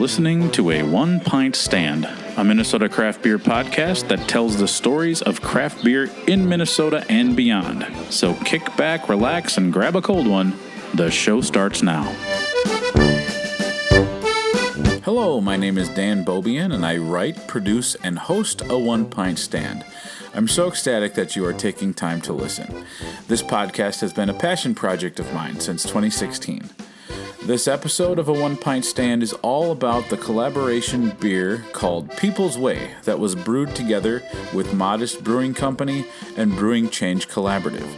listening to A One Pint Stand, a Minnesota craft beer podcast that tells the stories of craft beer in Minnesota and beyond. So kick back, relax, and grab a cold one. The show starts now. Hello, my name is Dan Bobian, and I write, produce, and host A One Pint Stand. I'm so ecstatic that you are taking time to listen. This podcast has been a passion project of mine since 2016. This episode of A One Pint Stand is all about the collaboration beer called People's Way that was brewed together with Modist Brewing Company and Brewing Change Cooperative.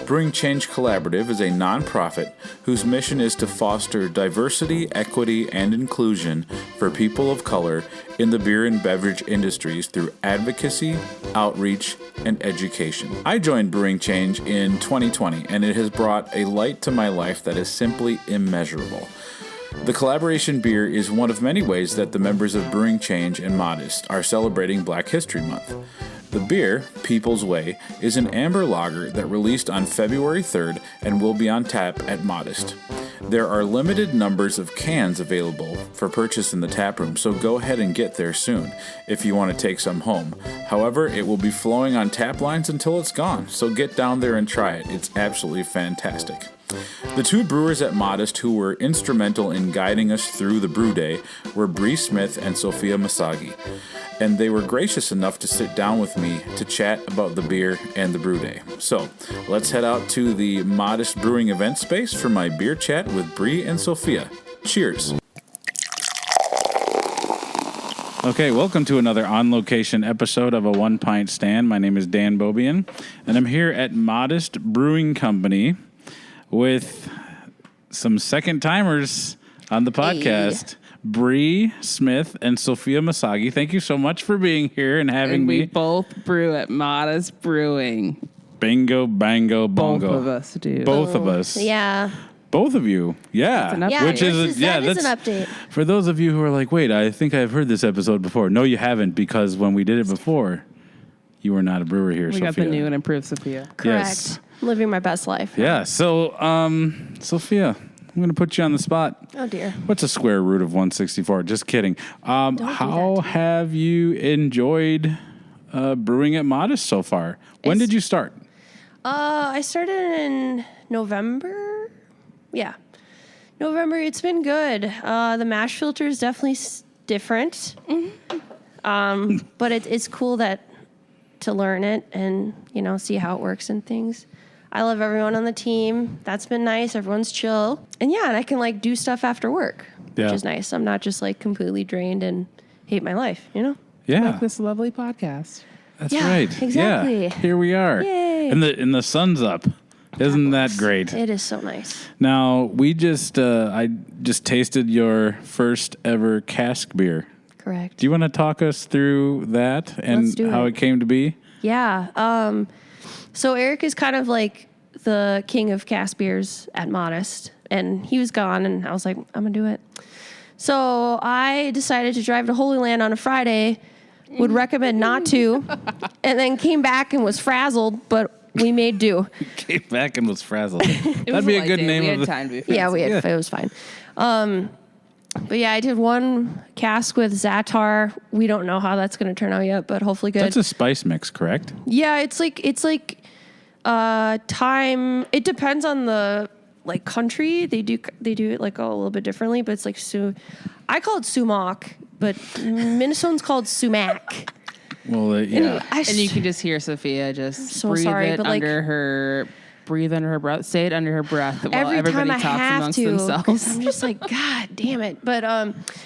Brewing Change Cooperative is a nonprofit whose mission is to foster diversity, equity, and inclusion for people of color in the beer and beverage industries through advocacy, outreach, and education. I joined Brewing Change in 2020, and it has brought a light to my life that is simply immeasurable. The collaboration beer is one of many ways that the members of Brewing Change and Modist are celebrating Black History Month. The beer, People's Way, is an amber lager that released on February 3rd and will be on tap at Modist. There are limited numbers of cans available for purchase in the taproom, so go ahead and get there soon if you want to take some home. However, it will be flowing on tap lines until it's gone, so get down there and try it. It's absolutely fantastic. The two brewers at Modist who were instrumental in guiding us through the brew day were Bree Smith and Sophia Missaghi, and they were gracious enough to sit down with me to chat about the beer and the brew day. So, let's head out to the Modist Brewing event space for my beer chat with Bree and Sophia. Cheers. Okay, welcome to another on-location episode of A One Pint Stand. My name is Dan Bobian, and I'm here at Modist Brewing Company with some second-timers on the podcast, Bree Smith and Sophia Missaghi. Thank you so much for being here and having me. We both brew at Modist Brewing. Bingo, bango, bongo. Both of us do. Both of us. Yeah. Both of you. Yeah. That's an update. Yeah, Which is that is an update. For those of you who are like, wait, I think I've heard this episode before. No, you haven't, because when we did it before, you were not a brewer here, Sophia. We got the new and improved Sophia. Correct. Yes. I'm living my best life. Yeah. So, Sophia, I'm going to put you on the spot. Oh, dear. What's a square root of 164? Just kidding. How have you enjoyed brewing at Modist so far? When did you start? I started in November. Yeah. November. It's been good. The mash filter is definitely different. Mm-hmm. But it's cool to learn it and, see how it works and things. I love everyone on the team. That's been nice. Everyone's chill. And I can do stuff after work, which is nice. I'm not just completely drained and hate my life, Yeah. Like this lovely podcast. That's right. Exactly. Yeah. Here we are. Yay. And the sun's up. Isn't that great? It is so nice. Now, we I just tasted your first ever cask beer. Correct. Do you want to talk us through that and how it came to be? Yeah. So Eric is kind of like the king of cask beers at Modist, and he was gone, and I was like, I'm going to do it. So I decided to drive to Holy Land on a Friday, would recommend not to, and then came back and was frazzled, but we made do. Came back and was frazzled. That'd be a good name. We had time to be frazzled. Yeah, it was fine. But I did one cask with Zatar. We don't know how that's going to turn out yet, but hopefully good. That's a spice mix, correct? Yeah, it's like time. It depends on the country. They do it a little bit differently, but it's I call it sumac, but Minnesotans call it sumac. Well, yeah. And you can just hear Sophia just breathe under her breath. Say it under her breath while everybody talks amongst themselves. I'm just like, God damn it. But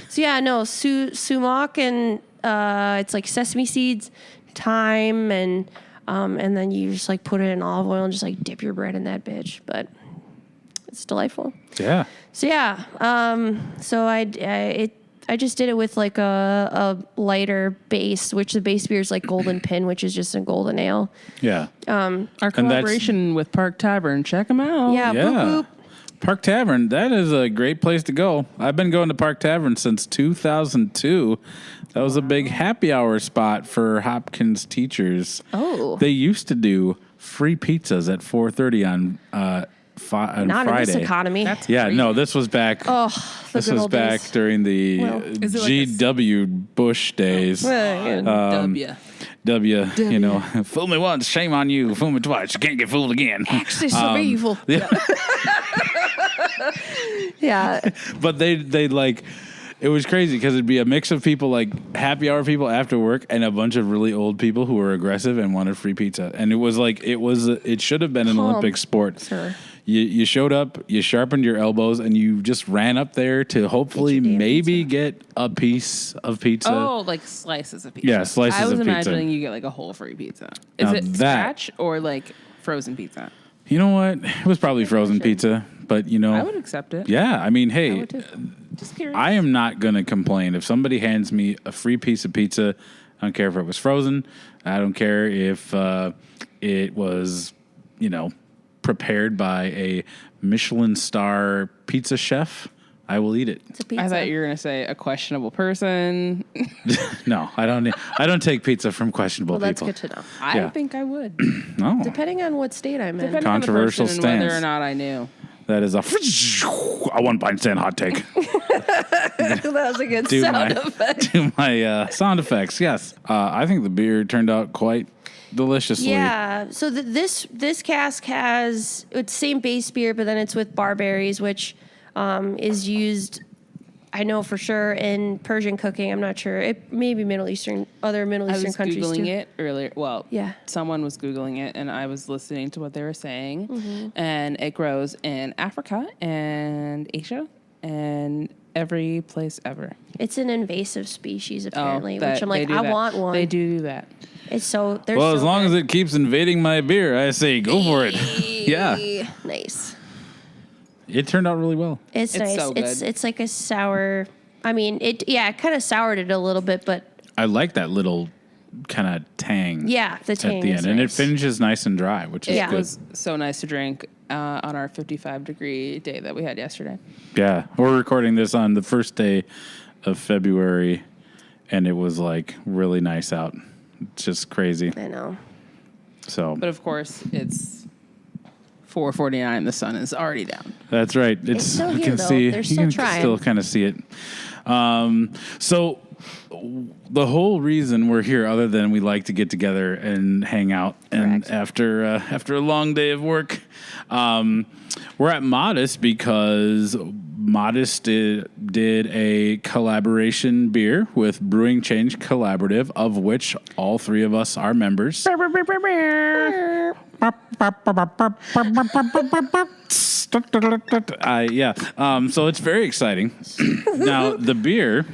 sumac, and it's sesame seeds, thyme, and then you just put it in olive oil and just dip your bread in that bitch. But it's delightful. Yeah. So so I just did it with a lighter base, which the base beer is Golden Pin, which is just a golden ale. Yeah. Our collaboration with Park Tavern. Check them out. Yeah. Boop, boop. Park Tavern, that is a great place to go. I've been going to Park Tavern since 2002. That was a big happy hour spot for Hopkins teachers. Oh. They used to do free pizzas at 4:30 on Not Friday. in this economy. That's Yeah, crazy. no, this was back. Oh, this was back days. during the Is it like GW Bush days. W, you know, fool me once, shame on you. Fool me twice, you can't get fooled again. Actually, so evil. Yeah. Yeah. But they like, it was crazy because it'd be a mix of people, like happy hour people after work, and a bunch of really old people who were aggressive and wanted free pizza. And it was like, it should have been an Olympic sport. Sir. You showed up, you sharpened your elbows, and you just ran up there to hopefully maybe get a piece of pizza. Oh, like slices of pizza. Yeah, slices of pizza. I was imagining you get like a whole free pizza. Is it scratch or like frozen pizza? You know what? It was probably frozen pizza, but you know. I would accept it. Yeah, I mean, hey, I would too. Just curious. I am not going to complain. If somebody hands me a free piece of pizza, I don't care if it was frozen. I don't care if it was, you know, prepared by a Michelin star pizza chef. I will eat it. It's a pizza. I thought you were going to say a questionable person. No, I don't take pizza from questionable well, that's people. good to know. I think I would. No. Depending on what state I'm in. Depending Controversial on the person stance. and whether or not I knew. That is a 1 pint stand hot take. That was a good sound effect. Do my sound effects, yes. I think the beer turned out quite deliciously. Yeah. So this cask has, it's same base beer, but then it's with barberries, which is used, I know for sure, in Persian cooking. I'm not sure. It may be other Middle Eastern countries Googling too. it earlier. Well, Yeah. someone was Googling it, and I was listening to what they were saying. And it grows in Africa and Asia and every place ever. It's an invasive species apparently, which I'm they like, do I that. want one. They do that. It's so they're Well, so as long good. as it keeps invading my beer, I say go for it. Yeah. Nice. It turned out really well. It's nice. so good. It's like a sour. I mean, it kind of soured it a little bit, but I like that little kind of tang. yeah, the tang at the is end, and it nice. finishes nice and dry, which is Yeah. It good. was so nice to drink on our 55-degree day that we had yesterday. Yeah, we're recording this on the first day of February, and it was like really nice out. It's just crazy. I know. So But of course, it's 4:49. The sun is already down. that's right. It's still you here, can though. see. They're You still can trying. still kind of see it. So the whole reason we're here, other than we like to get together and hang out, and Correct. after a long day of work, we're at Modist because Modist did a collaboration beer with Brewing Change Cooperative, of which all three of us are members. So it's very exciting. Now, the beer,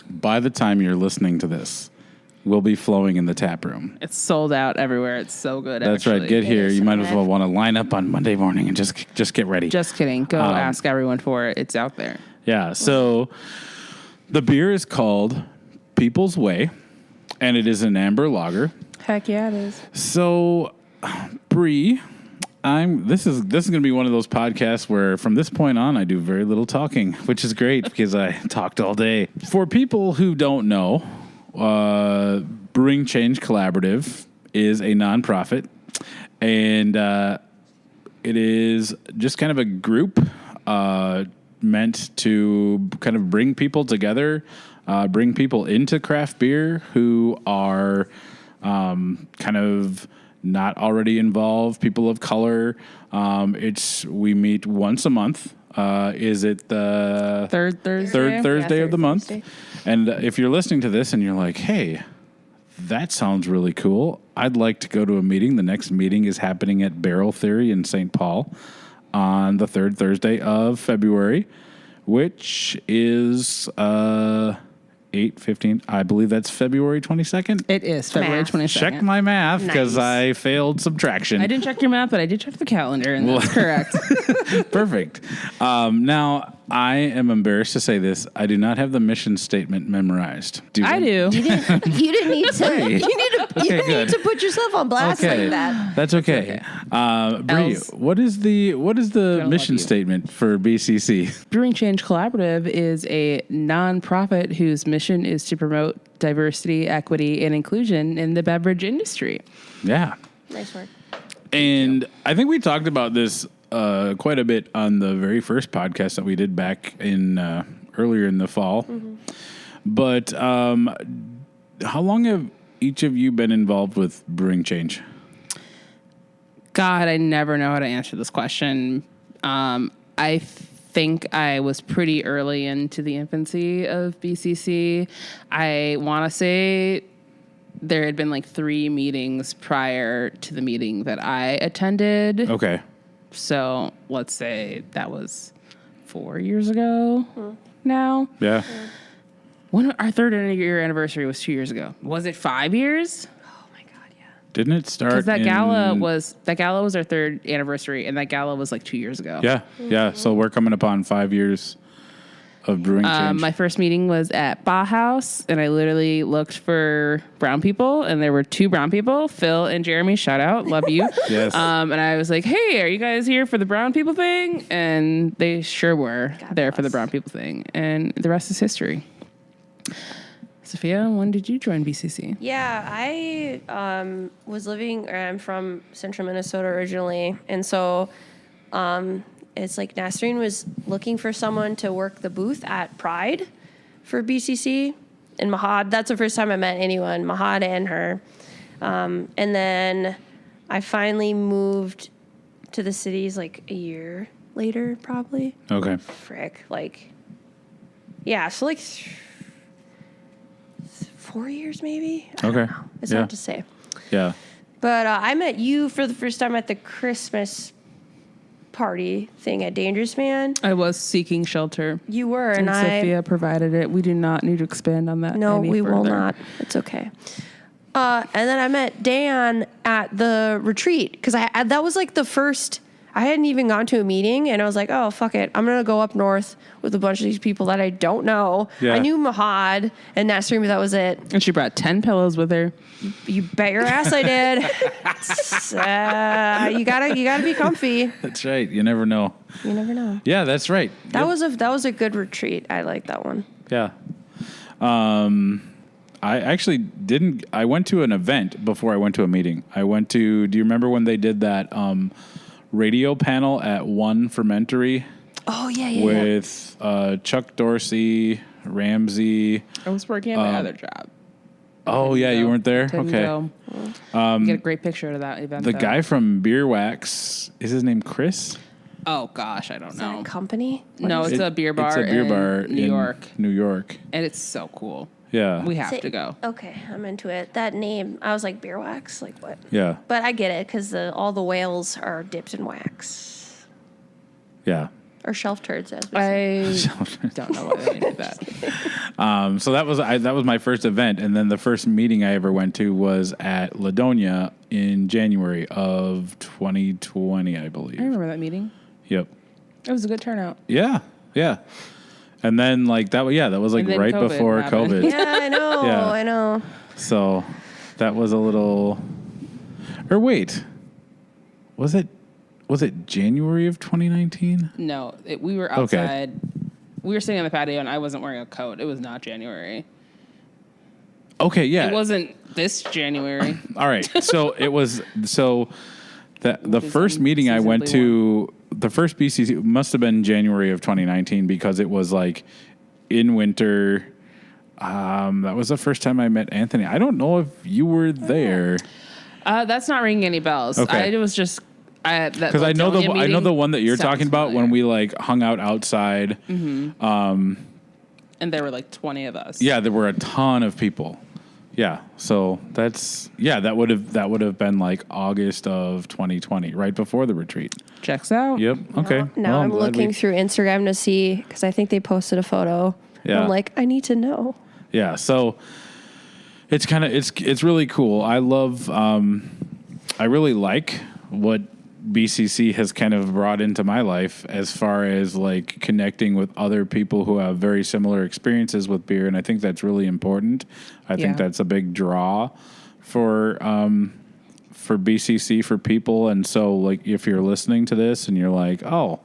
by the time you're listening to this, will be flowing in the tap room. It's sold out everywhere. It's so good. That's actually. right. Get here. is You might as good. well want to line up on Monday morning and just get ready. Just kidding. Go ask everyone for it. It's out there. Yeah. So the beer is called People's Way, and it is an amber lager. Heck yeah, it is. So, Bree, this is going to be one of those podcasts where from this point on I do very little talking, which is great because I talked all day. For people who don't know, Brewing Change Collaborative is a nonprofit, and it is just kind of a group meant to kind of bring people together, bring people into craft beer who are kind of not already involved, people of color. We meet once a month. Is it the Third Thursday? third Thursday of the month? Thursday. And if you're listening to this and you're like, hey, that sounds really cool, I'd like to go to a meeting. The next meeting is happening at Barrel Theory in St. Paul on the third Thursday of February, which is 8/15. I believe that's February 22nd. It is February Math. 22nd. Check my math because Nice. I failed subtraction. I didn't check your math, but I did check the calendar, and that's correct. Perfect. Now, I am embarrassed to say this. I do not have the mission statement memorized. I do. You didn't need to. Hey. You didn't good. need to put yourself on blast like that. That's okay. Bree, Else. what is the love mission you. statement for BCC? Brewing Change Collaborative is a nonprofit whose mission is to promote diversity, equity, and inclusion in the beverage industry. Yeah. Nice work. And I think we talked about this quite a bit on the very first podcast that we did back in earlier in the fall. Mm-hmm. But how long have each of you been involved with Brewing Change? God, I never know how to answer this question. I think I was pretty early into the infancy of BCC. I want to say there had been like 3 meetings prior to the meeting that I attended. Okay. So let's say that was 4 years ago now. Yeah. When our 3rd year anniversary was 2 years ago. Was it 5 years? Oh my God, yeah. Didn't it start? Because that gala was our 3rd anniversary, and that gala was like 2 years ago. Yeah, yeah. So we're coming upon 5 years of Brewing Change. My first meeting was at Bauhaus, and I literally looked for brown people, and there were 2 brown people, Phil and Jeremy. Shout out, love you. Yes. And I was like, "Hey, are you guys here for the brown people thing?" And they sure were there for the brown people thing, and the rest is history. Sophia, when did you join BCC? Yeah, I I'm from central Minnesota originally. And so it's like Nasreen was looking for someone to work the booth at Pride for BCC. And Mahad, that's the first time I met anyone, Mahad and her. And then I finally moved to the cities like a year later, probably. Okay. Frick. Yeah, so 4 years maybe? I don't know. It's hard to say. Yeah. But I met you for the first time at the Christmas party thing at Dangerous Man. I was seeking shelter. You were, and Sophia provided it. We do not need to expand on that. No, we further. will not. It's okay. And then I met Dan at the retreat because that was like the first. I hadn't even gone to a meeting, and I was like, "Oh, fuck it, I'm gonna go up north with a bunch of these people that I don't know." Yeah. I knew Mahad and Nasreen, but that was it. And she brought 10 pillows with her. You bet your ass I did. You gotta be comfy. That's right. You never know. You never know. Yeah, that's right. That was a good retreat. I like that one. Yeah. I actually didn't. I went to an event before I went to a meeting. Do you remember when they did that radio panel at One Fermentory? Oh, yeah. With Chuck Dorsey, Ramsey. I was working at my other job. Oh, yeah, you weren't there? Didn't Okay. go. Get a great picture of that event. The guy from Beer Wax, is his name Chris? Oh, gosh, I don't Is know. that a company? No, it's a beer bar. It's a beer bar in New York. New York. And it's so cool. Yeah. We have to go. Okay, I'm into it. That name, I was like, beer wax? Like what? Yeah. But I get it, because all the whales are dipped in wax. Yeah. Or shelf turds, as we say. I don't know why they did that. So that was my first event, and then the first meeting I ever went to was at Ladonia in January of 2020, I believe. I remember that meeting. Yep. It was a good turnout. Yeah. Yeah. And then that was like right COVID before happened. COVID. Yeah, I know. Yeah. I know. So that was a little. Or wait, was it January of 2019? No, we were outside. Okay. We were sitting on the patio, and I wasn't wearing a coat. It was not January. Okay, yeah. It wasn't this January. All right. So it was. So the first meeting I went to, the first BCC must have been January of 2019 because it was like in winter. That was the first time I met Anthony. I don't know if you were there. That's not ringing any bells. Okay. It was just. Because I know the one that you're talking about when we hung out outside. Mm-hmm. And there were 20 of us. Yeah, there were a ton of people. Yeah, so that would have been August of 2020, right before the retreat. Checks out. Yep. Okay. Now I'm looking through Instagram to see because I think they posted a photo. Yeah. I'm like, I need to know. Yeah. So it's really cool. I love. I really like what BCC has kind of brought into my life as far as connecting with other people who have very similar experiences with beer. And I think that's really important. I think that's a big draw for BCC for people. And so if you're listening to this and you're like, oh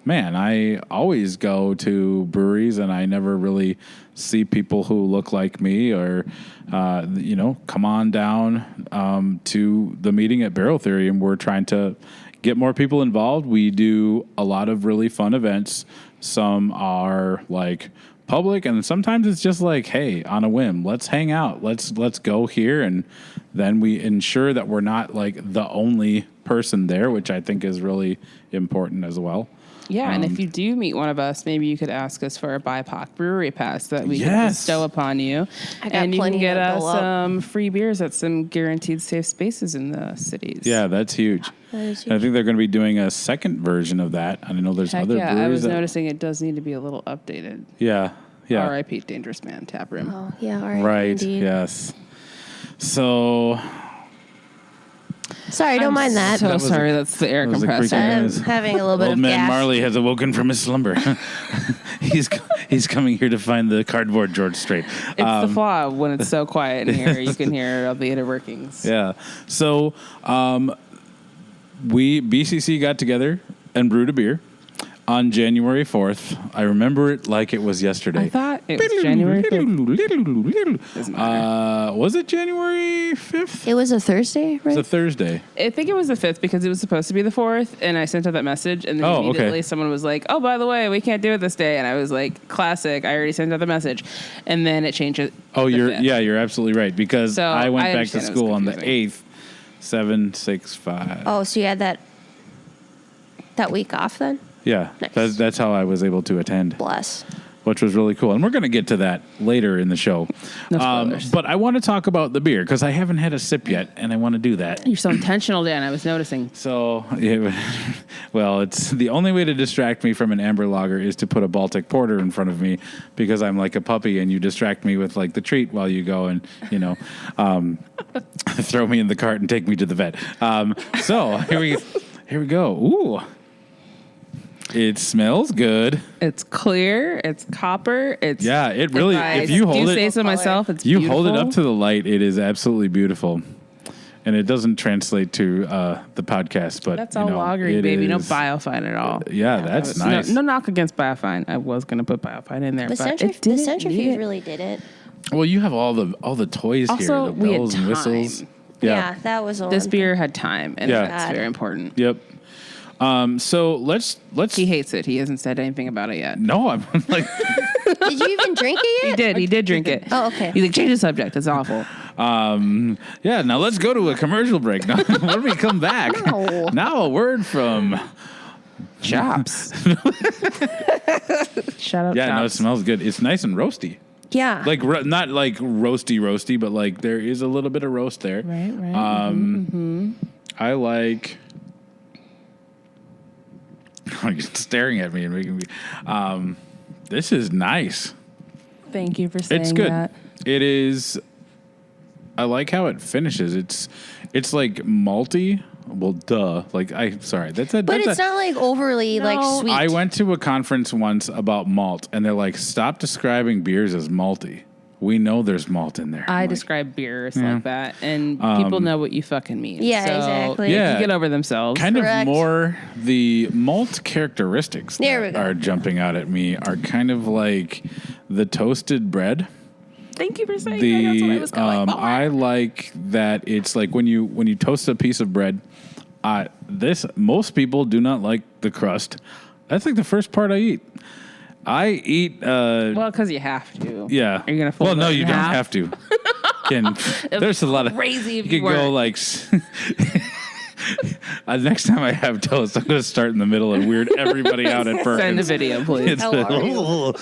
man, I always go to breweries and I never really see people who look like me or, come on down to the meeting at Barrel Theory and we're trying to get more people involved. We do a lot of really fun events. Some are like public, and sometimes it's just like, hey, on a whim, let's hang out. Let's go here, and then we ensure that we're not like the only person there, which I think is really important as well. Yeah, and if you do meet one of us, maybe you could ask us for a BIPOC brewery pass that we can bestow upon you. And you can get us some free beers at some guaranteed safe spaces in the cities. Yeah, that's huge. That is huge. I think they're going to be doing a second version of that. I know there's other breweries. I was noticing it does need to be a little updated. Yeah. R.I.P. Dangerous Man Taproom. Oh, yeah, R.I.P. Right, indeed. yes. So... Sorry, don't mind that. So sorry, that's the air compressor. I'm having a little bit Old of man gas. Marley has awoken from his slumber. He's coming here to find the cardboard George Strait. It's the flaw when it's so quiet in here. You can hear all the inner workings. Yeah. So BCC got together and brewed a beer on January 4th. I remember it like it was yesterday. I thought it was January 5th. Was it January 5th? It was a Thursday, right? It was a Thursday. I think it was the 5th because it was supposed to be the 4th, and I sent out that message, and then immediately someone was like, oh, by the way, we can't do it this day. And I was like, classic, I already sent out the message. And then it changed it. Oh, you're absolutely right, because So I went I back to understand it was school on the confusing. 8th, 765. Oh, so you had that week off then? Yeah, Nice. that's how I was able to attend, Bless. which was really cool. And we're going to get to that later in the show. No spoilers. But I want to talk about the beer because I haven't had a sip yet, and I want to do that. You're so intentional, Dan. I was noticing. So, well, it's the only way to distract me from an amber lager is to put a Baltic Porter in front of me because I'm like a puppy, and you distract me with like the treat while you go and throw me in the cart and take me to the vet. So here we go. Ooh. It smells good. It's clear. It's copper. It's it really. If you hold it, say so myself. It's you beautiful. hold it up to the light. It is absolutely beautiful, and it doesn't translate to the podcast. But That's all lagery, baby. No biofine at all. Yeah, that's nice. No knock against biofine. I was going to put biofine in there, The but the centrifuge really did it. Well, you have all the toys Also, here, the we had bells and whistles. time. Yeah, that was all. This beer had time, and Yeah. that's very important. Yep. So let's. He hates it. He hasn't said anything about it yet. No, I'm like. Did you even drink it yet? He did drink it. Oh, okay. He's like, change the subject. It's awful. Yeah. Now let's go to a commercial break. Now, when we come back, No. now a word from. Chops. Shout out. Yeah, Chops. no, it smells good. It's nice and roasty. Yeah. Like not like roasty, but like there is a little bit of roast there. Right. I like. You're staring at me and making me. This is nice. Thank you for saying It's good. that. It is. I like how it finishes. It's like malty. Well, duh. Like That's but it's not like overly like sweet. I went to a conference once about malt, and they're like, "Stop describing beers as malty. We know there's malt in there." I I'm like, describe beers like that, and people know what you fucking mean. Yeah, so exactly. Yeah. You get over themselves. kind Correct. of more the malt characteristics There that we go. are jumping out at me are kind of like the toasted bread. Thank you for saying that. That's what I was going for. I like that it's like when you toast a piece of bread. Most people do not like the crust. That's like the first part I eat. I eat. Well, because you have to. Yeah. Are you gonna fold Well, no, it in you don't half? have to. There's a lot of crazy if You you could go weren't. like. Next time I have toast, I'm going to start in the middle and weird everybody out at first. Send a video, please. How are you?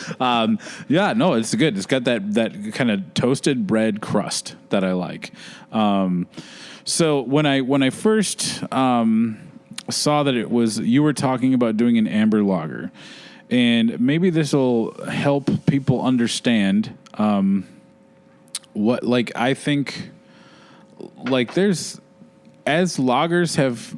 Yeah, no, it's good. It's got that kind of toasted bread crust that I like. So when I first saw that you were talking about doing an amber lager, and maybe this will help people understand what I think there's as lagers have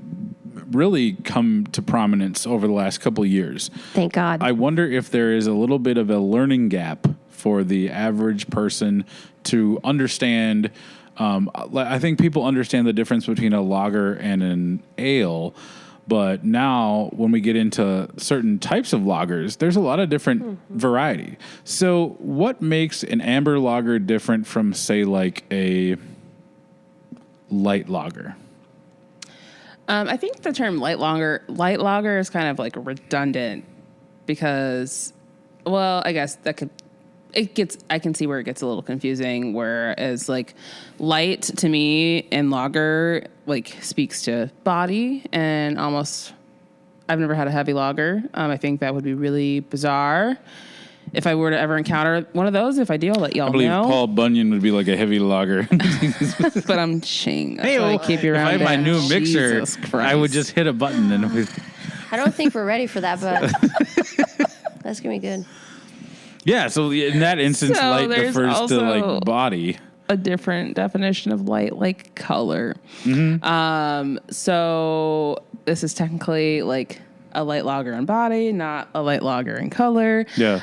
really come to prominence over the last couple of years. Thank God. I wonder if there is a little bit of a learning gap for the average person to understand. I think people understand the difference between a lager and an ale, but now when we get into certain types of lagers, there's a lot of different variety. So what makes an amber lager different from, say, like a light lager? I think the term light lager is kind of like redundant because, well, I guess I can see where it gets a little confusing, whereas like light to me and lager like speaks to body and almost, I've never had a heavy lager. I think that would be really bizarre if I were to ever encounter one of those. If I do, I'll let y'all know. I believe Paul Bunyan would be like a heavy lager. But I'm ching. That's why I keep you around. If I had my new mixer, I would just hit a button and I don't think we're ready for that, but that's going to be good. Yeah, so in that instance, So light there's refers to like also body. A different definition of light, like color. So this is technically like a light lager in body, not a light lager in color. Yeah.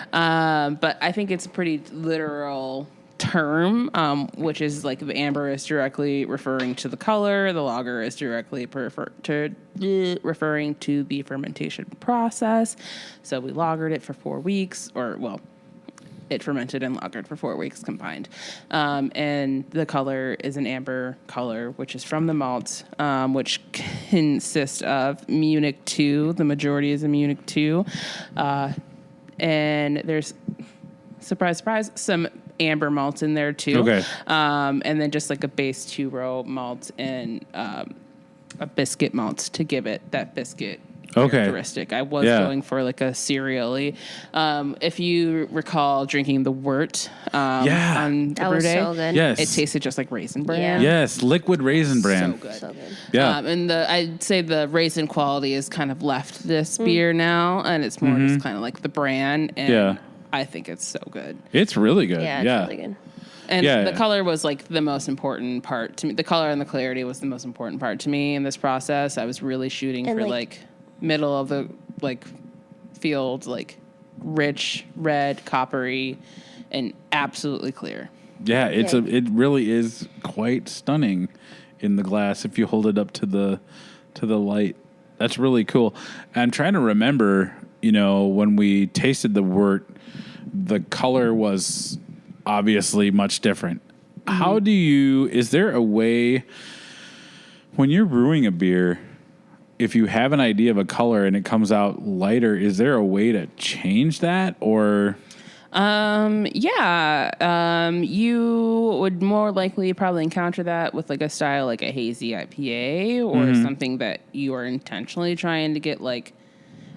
But I think it's a pretty literal term, which is like the amber is directly referring to the color, the lager is directly referring to the fermentation process. So we lagered it for 4 weeks, it fermented and lagered for 4 weeks combined. And the color is an amber color, which is from the malt, which consists of Munich 2. The majority is a Munich 2. And there's, surprise, surprise, some amber malt in there too. Okay. And then just like a base 2-row malt and a biscuit malt to give it that biscuit characteristic. I was going for like a cereal-y. If you recall drinking the wort on the That brew was day, so good. Yes. it tasted just like Raisin Bran. Yeah. Yes, liquid raisin bran. So good. So good. Yeah. And I'd say the raisin quality has kind of left this beer now, and it's more just kind of like the bran. And I think it's so good. It's really good. Yeah, it's really good. And the color was like the most important part to me. The color and the clarity was the most important part to me in this process. I was really shooting for like middle of the like field, like rich red, coppery, and absolutely clear. Yeah, it really is quite stunning in the glass if you hold it up to the light. That's really cool. I'm trying to remember, when we tasted the wort, the color was obviously much different. How is there a way when you're brewing a beer, if you have an idea of a color and it comes out lighter, is there a way to change that or? You would more likely probably encounter that with like a style like a hazy IPA or something that you are intentionally trying to get like,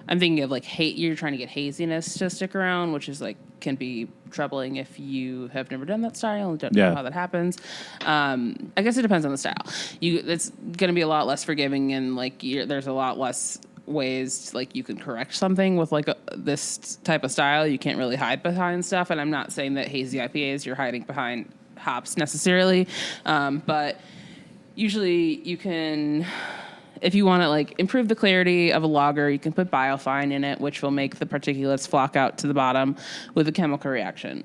I'm thinking of like you're trying to get haziness to stick around, which is like can be troubling if you have never done that style and don't know how that happens. I guess it depends on the style. It's going to be a lot less forgiving and like there's a lot less ways like you can correct something with like this type of style. You can't really hide behind stuff, and I'm not saying that hazy IPAs you're hiding behind hops necessarily, but usually you can, if you want to like improve the clarity of a lager, you can put biofine in it, which will make the particulates flock out to the bottom with a chemical reaction.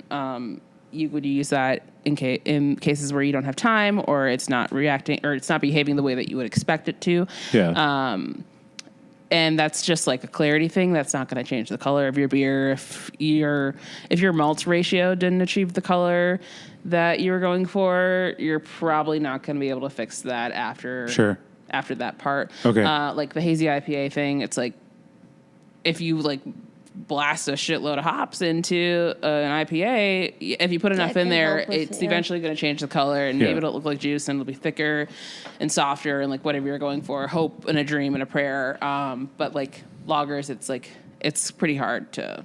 You would use that in cases where you don't have time or it's not reacting or it's not behaving the way that you would expect it to. Yeah. And that's just like a clarity thing. That's not going to change the color of your beer. If your malt ratio didn't achieve the color that you were going for, you're probably not going to be able to fix that after that part. Okay. Like the hazy IPA thing, it's like if you like blast a shitload of hops into an IPA, if you put enough in there, it's eventually going to change the color and maybe it'll look like juice and it'll be thicker and softer and like whatever you're going for, hope and a dream and a prayer. But like lagers, it's like, it's pretty hard to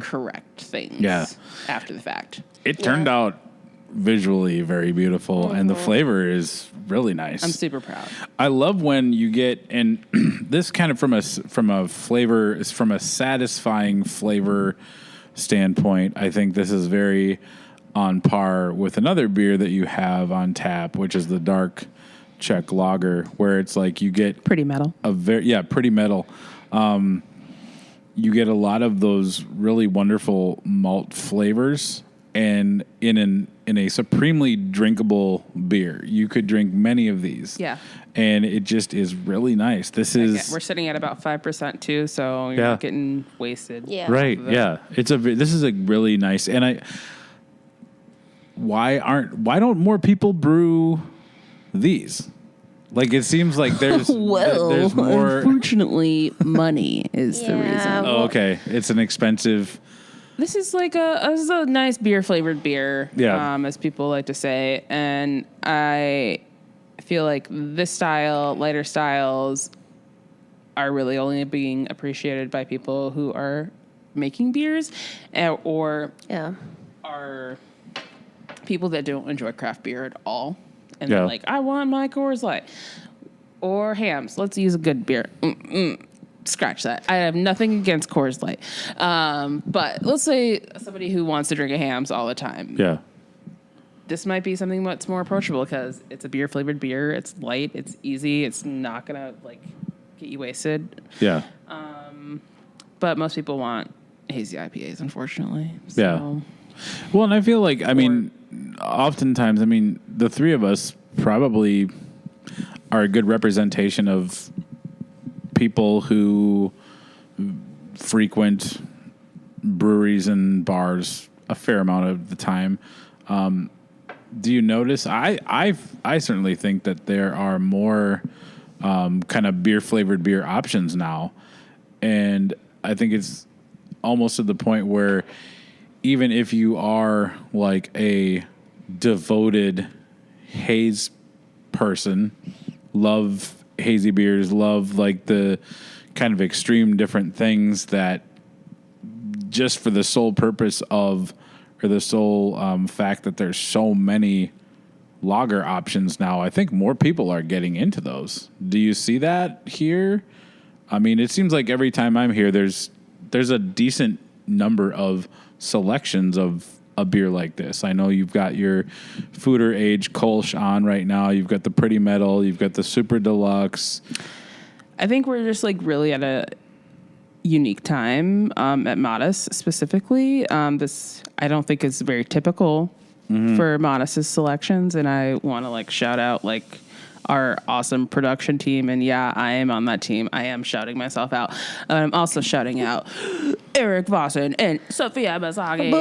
correct things after the fact. It turned out visually very beautiful and the flavor is really nice. I'm super proud. I love when you get, and this kind of from a satisfying flavor standpoint, I think this is very on par with another beer that you have on tap, which is the dark Czech lager, where it's like you get pretty metal. Pretty metal. You get a lot of those really wonderful malt flavors, and in a supremely drinkable beer. You could drink many of these. Yeah. And it just is really nice. We're sitting at about 5% too, so you're not getting wasted. Yeah. Right. Yeah. This is a really nice, and why don't more people brew these? Like, it seems like there's Well, more. unfortunately, money is the Yeah. reason. Oh, okay. It's an expensive. This is like this is a nice beer flavored beer, Yeah. as people like to say, and I feel like this style, lighter styles, are really only being appreciated by people who are making beers, or Yeah. are people that don't enjoy craft beer at all, and Yeah. they're like, I want my Coors Light or Hams. Let's use a good beer. Scratch that. I have nothing against Coors Light, but let's say somebody who wants to drink a Hams all the time. Yeah. This might be something that's more approachable because it's a beer flavored beer. It's light. It's easy. It's not gonna like get you wasted. Yeah. But most people want hazy IPAs, unfortunately. Yeah. So, Well, and I feel like, I mean, oftentimes, I mean, the three of us probably are a good representation of people who frequent breweries and bars a fair amount of the time. Do you notice? I certainly think that there are more kind of beer flavored beer options now, and I think it's almost to the point where even if you are like a devoted haze person, love hazy beers, love like the kind of extreme different things that just for the sole purpose of, or the sole fact that there's so many lager options now, I think more people are getting into those. Do you see that here? I mean, it seems like every time I'm here, there's a decent number of selections of a beer like this. I know you've got your Fooder Age Kolsch on right now. You've got the Pretty Metal. You've got the Super Deluxe. I think we're just like really at a unique time at Modist specifically. This I don't think is very typical for Modist's selections, and I want to like shout out like our awesome production team. And yeah, I am on that team. I am shouting myself out. I'm also shouting out Eric Vossen and Sophia Missaghi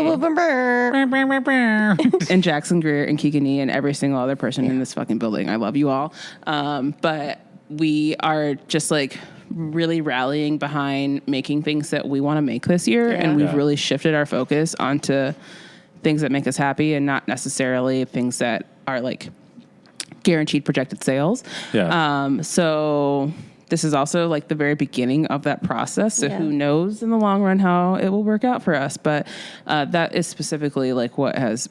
and Jackson Greer and Keegan E and every single other person in this fucking building. I love you all. But we are just like really rallying behind making things that we want to make this year. And we've really shifted our focus onto things that make us happy and not necessarily things that are like guaranteed projected sales. Yeah. So this is also like the very beginning of that process. So who knows in the long run how it will work out for us. But that is specifically like what has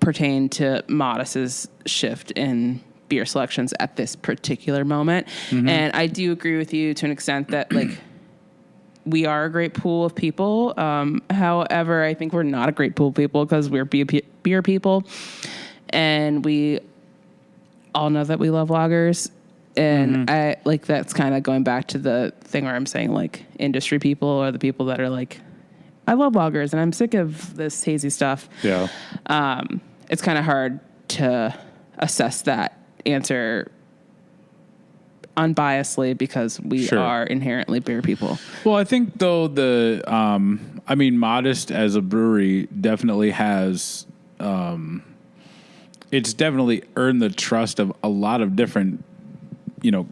pertained to Modist's shift in beer selections at this particular moment. And I do agree with you to an extent that like we are a great pool of people. However, I think we're not a great pool of people because we're beer people. And we all know that we love lagers. And I like that's kind of going back to the thing where I'm saying like industry people or the people that are like, I love lagers and I'm sick of this hazy stuff. Yeah. It's kind of hard to assess that answer unbiasedly because we are inherently beer people. Well, I think though I mean, Modist as a brewery definitely has, it's definitely earned the trust of a lot of different,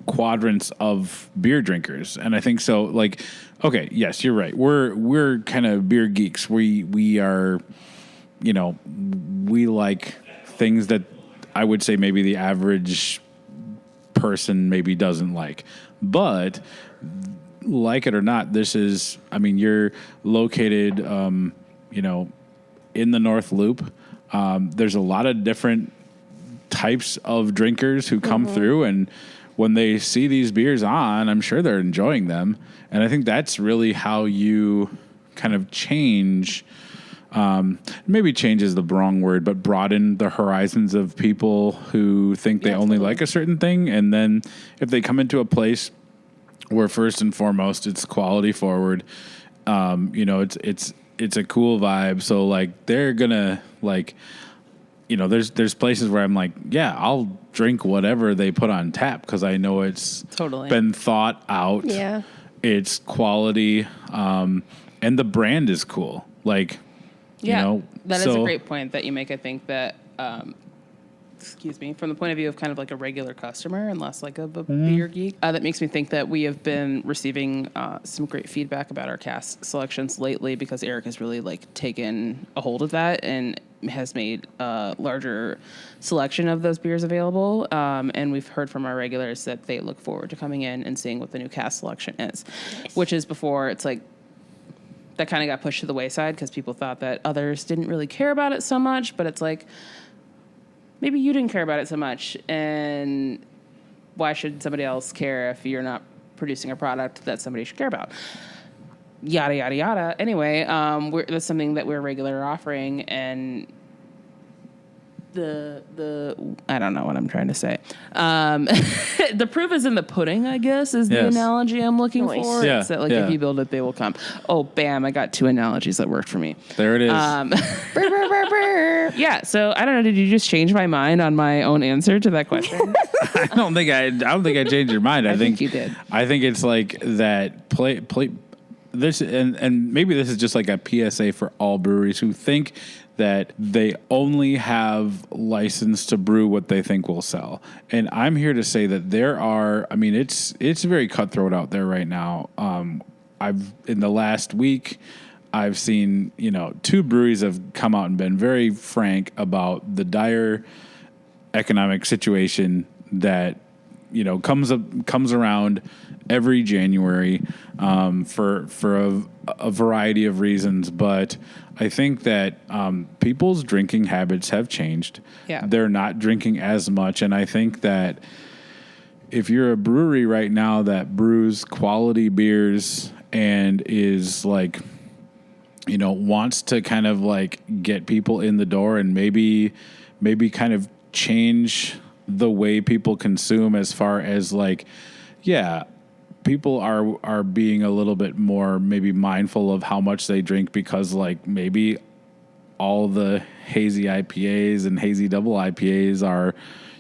quadrants of beer drinkers. And I think so like, okay, yes, you're right. We're kind of beer geeks. We are, we like things that I would say maybe the average person maybe doesn't like, but like it or not, this is, I mean, you're located, in the North Loop. There's a lot of different types of drinkers who come through, and when they see these beers on, I'm sure they're enjoying them. And I think that's really how you kind of change, maybe change is the wrong word, but broaden the horizons of people who think they only like a certain thing. And then if they come into a place where first and foremost it's quality forward, it's a cool vibe. So like they're gonna like, there's places where I'm like, yeah, I'll drink whatever they put on tap because I know it's been thought out. Yeah, it's quality, and the brand is cool. Like, that is a great point that you make. I think that excuse me, from the point of view of kind of like a regular customer and less like a beer geek, that makes me think that we have been receiving some great feedback about our cask selections lately, because Eric has really like taken a hold of that and has made a larger selection of those beers available. And we've heard from our regulars that they look forward to coming in and seeing what the new cask selection is, which is before it's like, that kind of got pushed to the wayside because people thought that others didn't really care about it so much, but it's like, maybe you didn't care about it so much, and why should somebody else care if you're not producing a product that somebody should care about? Yada, yada, yada. Anyway, that's something that we're regular offering, and I don't know what I'm trying to say. The proof is in the pudding, I guess, is the analogy I'm looking for. Yeah. It's that, like, if you build it, they will come. Oh, bam, I got 2 analogies that worked for me. There it is. Yeah, so I don't know. Did you just change my mind on my own answer to that question? I don't think I changed your mind. I think you did. I think it's like that play this, and maybe this is just like a PSA for all breweries who think that they only have license to brew what they think will sell. And I'm here to say that there are, I mean, it's very cutthroat out there right now. In the last week, I've seen, 2 breweries have come out and been very frank about the dire economic situation that, comes around every January for a variety of reasons. But I think that people's drinking habits have changed. Yeah. They're not drinking as much. And I think that if you're a brewery right now that brews quality beers and is like, wants to kind of like get people in the door and maybe kind of change the way people consume, as far as like, people are being a little bit more maybe mindful of how much they drink, because like maybe all the hazy IPAs and hazy double IPAs are,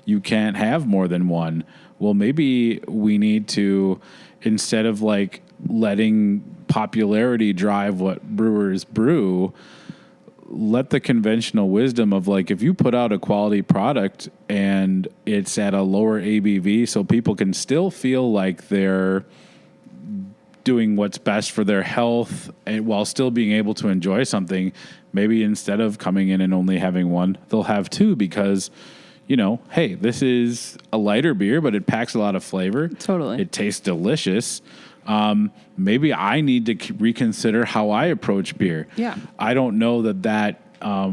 you can't have more than one. Well, maybe we need to, instead of like letting popularity drive what brewers brew, let the conventional wisdom of like, if you put out a quality product and it's at a lower ABV so people can still feel like they're doing what's best for their health and while still being able to enjoy something, maybe instead of coming in and only having one, they'll have 2, because hey, this is a lighter beer, but it packs a lot of flavor. Totally. It tastes delicious. Maybe I need to reconsider how I approach beer. Yeah. I don't know that I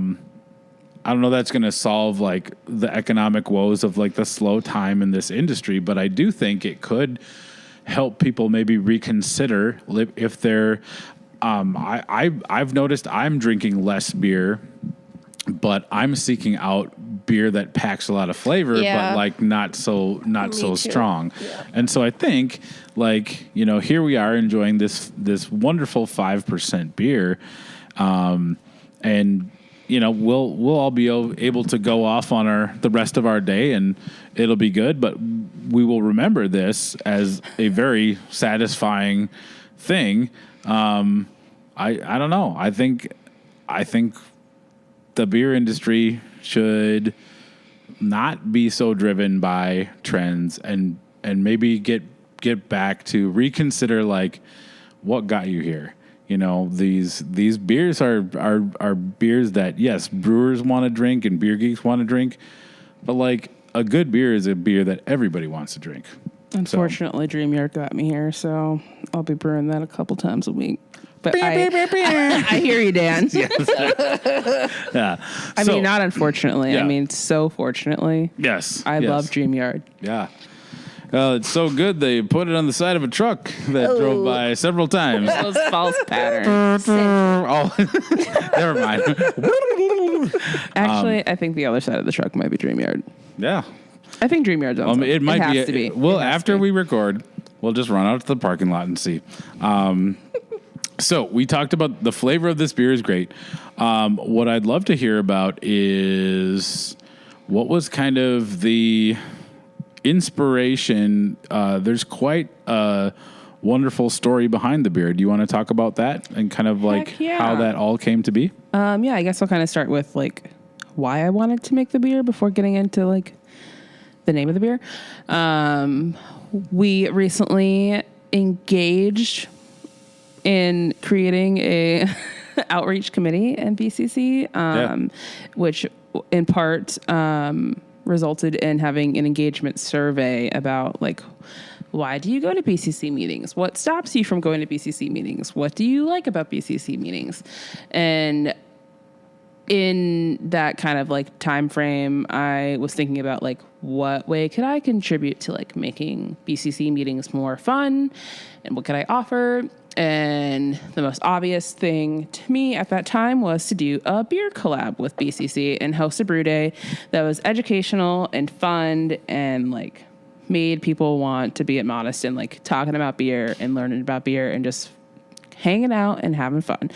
don't know that's going to solve like the economic woes of like the slow time in this industry, but I do think it could help people maybe reconsider if they're, I've noticed I'm drinking less beer, but I'm seeking out beer that packs a lot of flavor, but like not so strong. Yeah. And so I think like, here we are enjoying this wonderful 5% beer. And we'll all be able to go off on the rest of our day and it'll be good, but we will remember this as a very satisfying thing. I don't know. I think the beer industry should not be so driven by trends and maybe get back to reconsider like what got you here. These beers are beers that, yes, brewers want to drink and beer geeks want to drink, but like a good beer is a beer that everybody wants to drink. Unfortunately, Dream got me here, so I'll be brewing that a couple times a week. But I hear you, Dan. Yeah. I mean, not unfortunately. Yeah. I mean, so fortunately. Yes. I love Dream Yard. Yeah. It's so good they put it on the side of a truck that drove by several times. Those false patterns. Never mind. Actually, I think the other side of the truck might be Dream Yard. Yeah. I think Dream Yard's awesome. It might has to be. Well, after we record, we'll just run out to the parking lot and see. So we talked about the flavor of this beer is great. What I'd love to hear about is what was kind of the inspiration. There's quite a wonderful story behind the beer. Do you want to talk about that and kind of like how that all came to be? Yeah, I guess I'll kind of start with like why I wanted to make the beer before getting into like the name of the beer. We recently engaged in creating a outreach committee in BCC, which in part resulted in having an engagement survey about like, why do you go to BCC meetings? What stops you from going to BCC meetings? What do you like about BCC meetings? And in that kind of like time frame, I was thinking about like, what way could I contribute to like making BCC meetings more fun, and what could I offer? And the most obvious thing to me at that time was to do a beer collab with BCC and host a brew day that was educational and fun and like made people want to be at Modist and like talking about beer and learning about beer and just hanging out and having fun.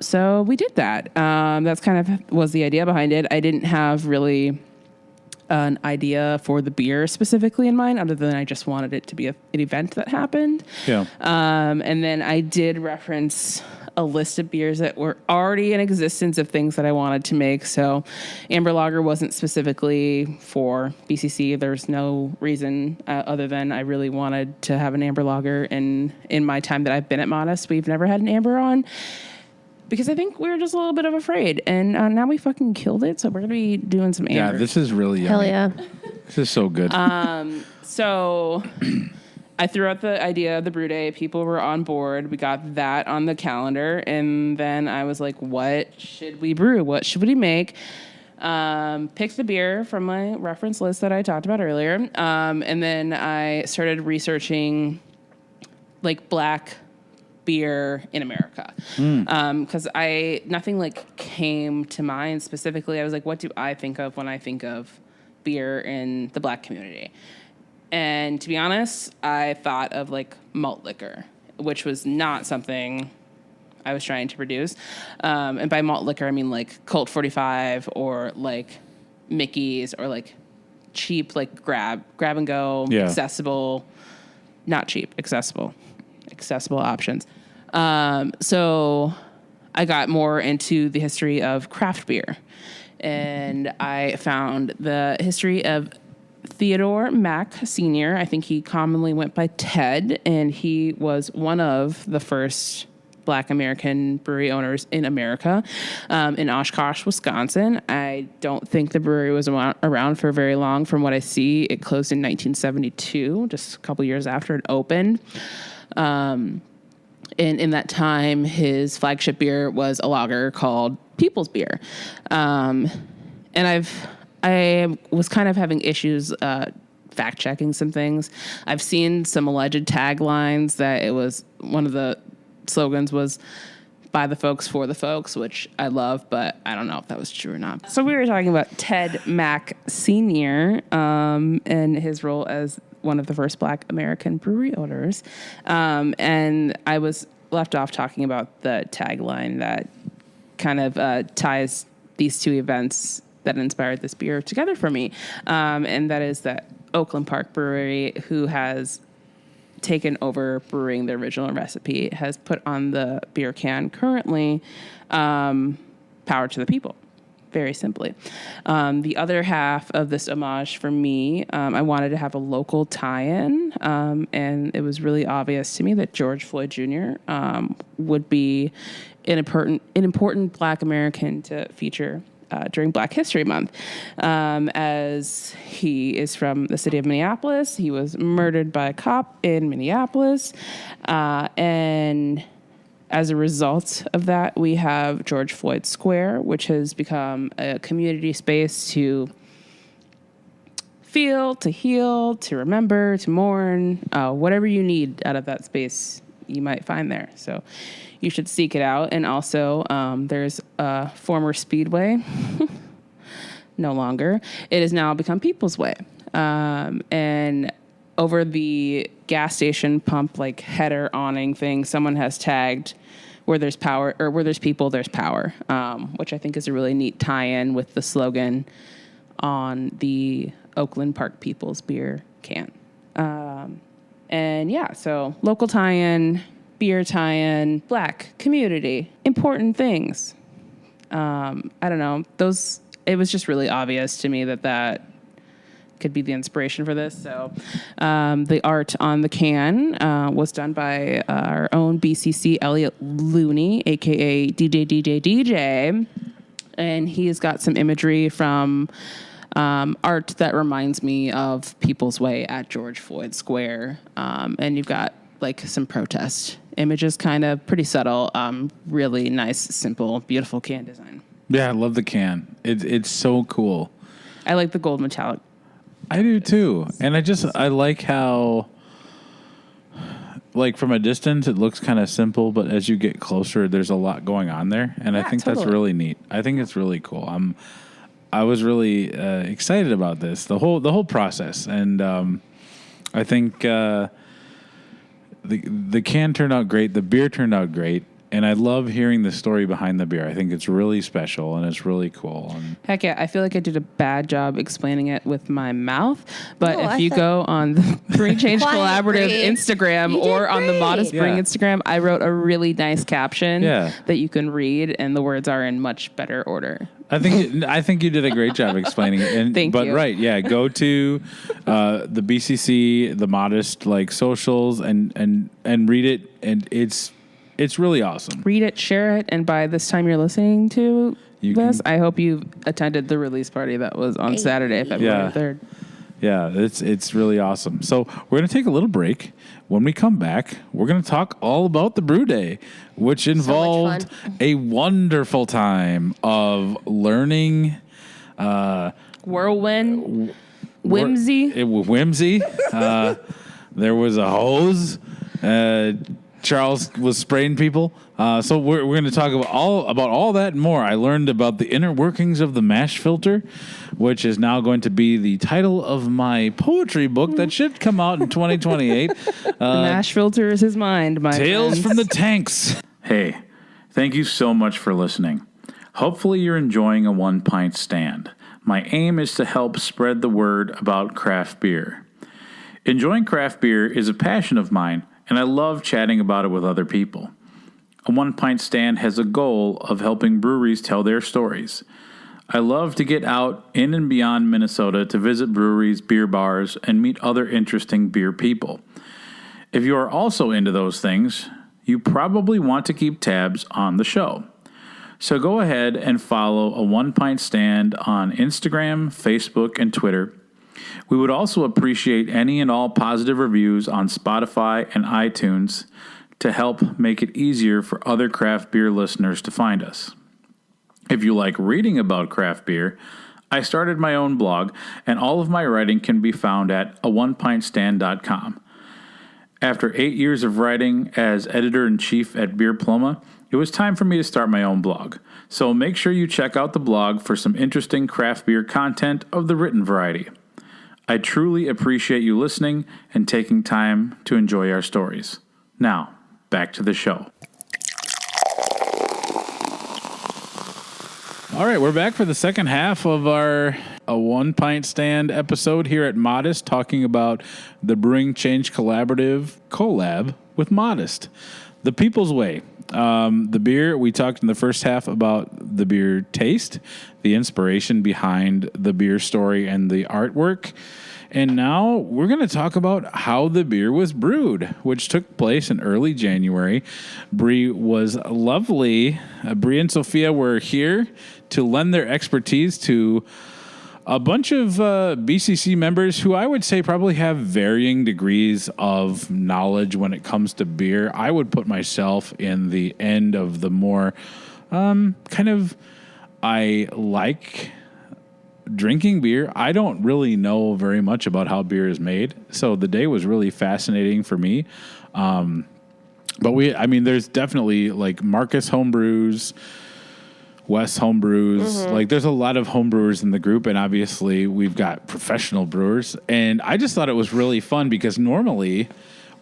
So we did that. That's kind of was the idea behind it. I didn't have really an idea for the beer specifically in mind, other than I just wanted it to be an event that happened. Yeah. And then I did reference a list of beers that were already in existence of things that I wanted to make. So amber lager wasn't specifically for BCC. There's no reason other than I really wanted to have an amber lager. And in my time that I've been at Modist, we've never had an amber on, because I think we were just a little bit of afraid. And now we fucking killed it. So we're going to be doing some amber. Yeah, this is really yummy. Hell yeah. This is so good. So I threw out the idea of the brew day. People were on board. We got that on the calendar. And then I was like, what should we brew? What should we make? Picked the beer from my reference list that I talked about earlier. And then I started researching like black beer in America. Because nothing like came to mind specifically. I was like, what do I think of when I think of beer in the black community? And to be honest, I thought of like malt liquor, which was not something I was trying to produce. And by malt liquor, I mean like Colt 45 or like Mickey's or like cheap, like grab and go, accessible, not cheap, accessible options. So I got more into the history of craft beer, and I found the history of Theodore Mack Sr. I think he commonly went by Ted, and he was one of the first Black American brewery owners in America, in Oshkosh, Wisconsin. I don't think the brewery was around for very long. From what I see, it closed in 1972, just a couple years after it opened. And in that time, his flagship beer was a lager called People's Beer. And I was kind of having issues fact checking some things. I've seen some alleged taglines that it was one of the slogans was by the folks for the folks, which I love, but I don't know if that was true or not. So we were talking about Ted Mack Sr. And his role as one of the first Black American brewery owners. And I was left off talking about the tagline that kind of ties these two events that inspired this beer together for me. And that is that Oakland Park Brewery, who has taken over brewing the original recipe, has put on the beer can currently, power to the people, very simply. The other half of this homage for me, I wanted to have a local tie-in, and it was really obvious to me that George Floyd Jr. Would be an important Black American to feature during Black History Month, as he is from the city of Minneapolis. He was murdered by a cop in Minneapolis, and as a result of that, we have George Floyd Square, which has become a community space to feel, to heal, to remember, to mourn, whatever you need out of that space you might find there. So you should seek it out. And also, there's a former Speedway, no longer. It has now become People's Way. And over the gas station pump, like header awning thing, someone has tagged where there's power, or where there's people, there's power, which I think is a really neat tie-in with the slogan on the Oakland Park People's Beer can. And yeah, so local tie-in, beer tie-in, Black community, important things. I don't know. Those it was just really obvious to me that could be the inspiration for this. So the art on the can was done by our own BCC Elliot Looney, aka DJ, and he's got some imagery from art that reminds me of People's Way at George Floyd Square, and you've got like some protest images, kind of pretty subtle, really nice, simple, beautiful can design. Yeah, I love the can. It's so cool. I like the gold metallic. I do too. And I like how, like, from a distance, it looks kind of simple, but as you get closer, there's a lot going on there. And I think that's really neat. I think it's really cool. I was really excited about this, the whole process. And I think the can turned out great. The beer turned out great. And I love hearing the story behind the beer. I think it's really special and it's really cool. And heck yeah, I feel like I did a bad job explaining it with my mouth. But if you go on the Brewing Change Collaborative Instagram or on the Modist Brewing Instagram, I wrote a really nice caption that you can read, and the words are in much better order. I think you did a great job explaining it. And, Thank you. Right, yeah, go to the BCC, the Modist like socials, and read it, and it's really awesome. Read it, share it, and by this time you're listening to this, I hope you've attended the release party that was on Saturday, February 3rd. Yeah, it's really awesome. So we're going to take a little break. When we come back, we're going to talk all about the brew day, which involved a wonderful time of learning. Whirlwind. Whimsy. There was a hose. Charles was spraying people. So we're going to talk about all that and more. I learned about the inner workings of the mash filter, which is now going to be the title of my poetry book that should come out in 2028. The mash filter is his mind, my Tales friends. from the Tanks. Hey, thank you so much for listening. Hopefully you're enjoying a 1 pint stand. My aim is to help spread the word about craft beer. Enjoying craft beer is a passion of mine, and I love chatting about it with other people. A 1 pint stand has a goal of helping breweries tell their stories. I love to get out in and beyond Minnesota to visit breweries, beer bars, and meet other interesting beer people. If you are also into those things, you probably want to keep tabs on the show. So go ahead and follow a 1 pint stand on Instagram, Facebook, and Twitter. We would also appreciate any and all positive reviews on Spotify and iTunes to help make it easier for other craft beer listeners to find us. If you like reading about craft beer, I started my own blog, and all of my writing can be found at aonepintstand.com. After 8 years of writing as editor-in-chief at Beer Pluma, it was time for me to start my own blog. So make sure you check out the blog for some interesting craft beer content of the written variety. I truly appreciate you listening and taking time to enjoy our stories. Now, back to the show. All right, we're back for the second half of our 1 pint stand episode here at Modist, talking about the Brewing Change Collaborative collab with Modist. The People's Way. The beer, we talked in the first half about the beer taste, the inspiration behind the beer story and the artwork. And now we're going to talk about how the beer was brewed, which took place in early January. Bree was lovely. Bree and Sophia were here to lend their expertise to a bunch of BCC members who I would say probably have varying degrees of knowledge when it comes to beer. I would put myself in the end of the more I like drinking beer. I don't really know very much about how beer is made. So the day was really fascinating for me. But there's definitely like Marcus homebrews, Wes homebrews. Like there's a lot of homebrewers in the group, and obviously we've got professional brewers. And I just thought it was really fun because normally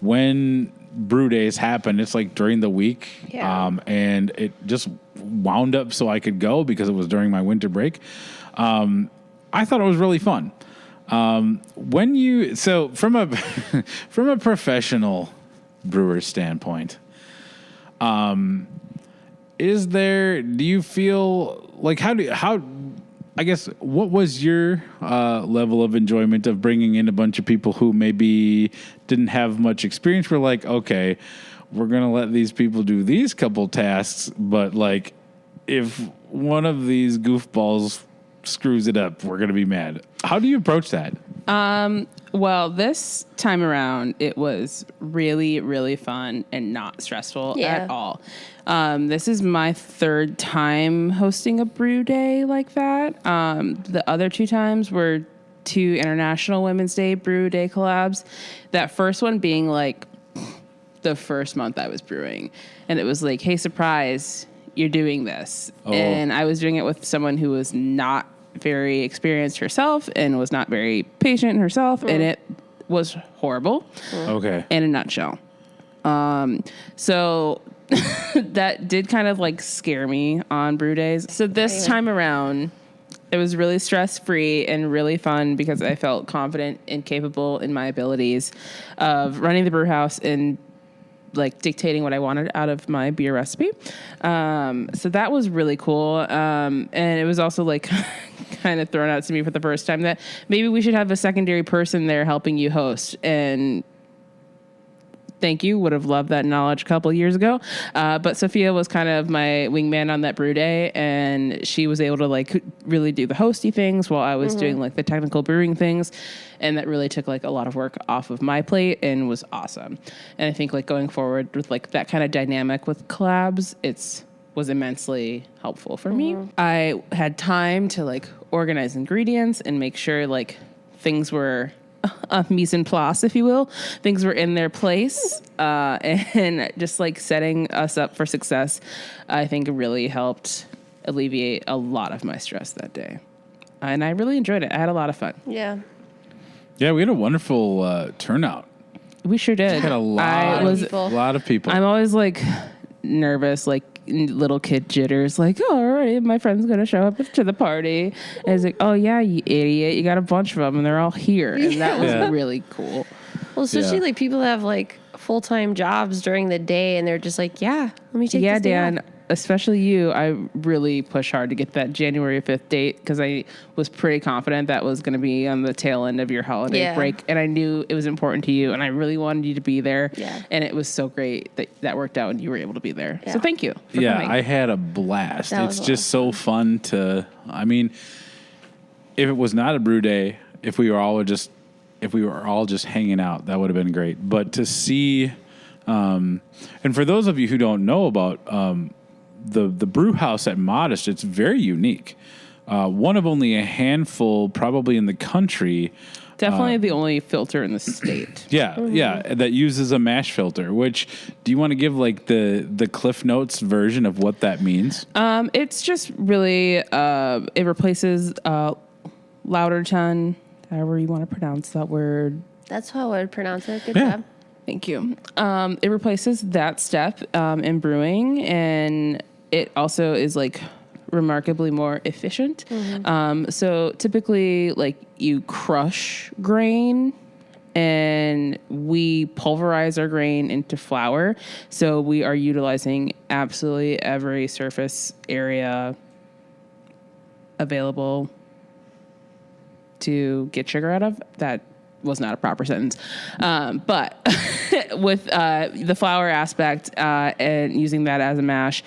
when brew days happen, it's like during the week. Yeah. And it just wound up so I could go because it was during my winter break. I thought it was really fun. From a professional brewer's standpoint, do you feel like how I guess, what was your level of enjoyment of bringing in a bunch of people who maybe didn't have much experience? We're like, okay, we're going to let these people do these couple tasks, but like if one of these goofballs screws it up, we're going to be mad. How do you approach that? Well, this time around, it was really, really fun and not stressful at all. This is my third time hosting a brew day like that. The other 2 times were 2 International Women's Day brew day collabs. That first one being like the first month I was brewing. And it was like, hey, surprise, you're doing this. Oh. And I was doing it with someone who was not very experienced herself and was not very patient herself, and it was horrible. Okay. In a nutshell. So that did kind of like scare me on brew days. So this time around, it was really stress-free and really fun because I felt confident and capable in my abilities of running the brew house and like dictating what I wanted out of my beer recipe. So that was really cool. And it was also like kind of thrown out to me for the first time that maybe we should have a secondary person there helping you host. And thank you. Would have loved that knowledge a couple of years ago. But Sophia was kind of my wingman on that brew day, and she was able to like really do the hosty things while I was doing like the technical brewing things. And that really took like a lot of work off of my plate and was awesome. And I think like going forward with like that kind of dynamic with collabs, was immensely helpful for me. I had time to like organize ingredients and make sure like things were mise en place, if you will. Things were in their place, and just like setting us up for success, I think really helped alleviate a lot of my stress that day. And I really enjoyed it. I had a lot of fun. Yeah. Yeah, we had a wonderful turnout. We sure did. We had a lot of people. I'm always like nervous, like little kid jitters, like, oh, all right, my friend's gonna show up to the party. And I was like, oh yeah, you idiot, you got a bunch of them and they're all here. And that was really cool. Well, especially like people that have like full-time jobs during the day and they're just like, yeah, let me take this day Dan, off. Especially you, I really push hard to get that January 5th date because I was pretty confident that was going to be on the tail end of your holiday break. And I knew it was important to you and I really wanted you to be there. Yeah. And it was so great that that worked out and you were able to be there. Yeah. So thank you for coming. I had a blast. It's just so fun to, I mean, if it was not a brew day, if we were all just hanging out, that would have been great. But to see, and for those of you who don't know about, the brew house at Modist, it's very unique. One of only a handful, probably in the country. Definitely the only filter in the state. Yeah, that uses a mash filter. Which, do you want to give like the Cliff Notes version of what that means? It's just really it replaces Lauderton, however you want to pronounce that word. That's how I would pronounce it. Good job. Thank you. It replaces that step in brewing, and it also is like remarkably more efficient. So typically, like you crush grain, and we pulverize our grain into flour. So we are utilizing absolutely every surface area available to get sugar out of. That was not a proper sentence. But with the flour aspect and using that as a mash,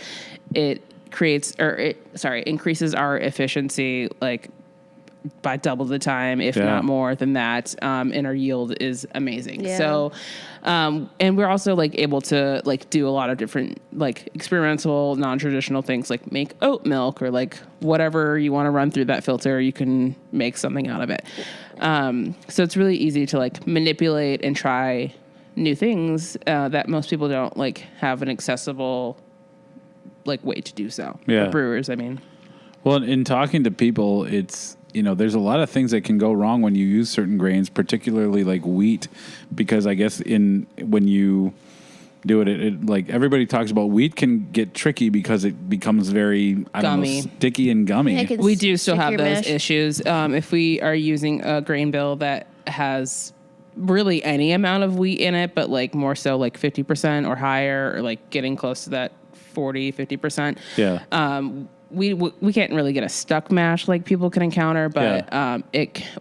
it increases our efficiency like by double the time, if not more than that. And our yield is amazing. Yeah. So, and we're also like able to like do a lot of different like experimental, non-traditional things, like make oat milk or like whatever you want to run through that filter, you can make something out of it. So it's really easy to like manipulate and try new things that most people don't like have an accessible like way to do so. Yeah. Brewers, I mean. Well, in talking to people, it's, you know, there's a lot of things that can go wrong when you use certain grains, particularly like wheat, because I guess when you do it, like everybody talks about wheat can get tricky because it becomes very gummy. Sticky and gummy. Yeah, we do still have those issues. If we are using a grain bill that has really any amount of wheat in it, but like more so like 50% or higher, or like getting close to that 40-50%. we can't really get a stuck mash like people can encounter, but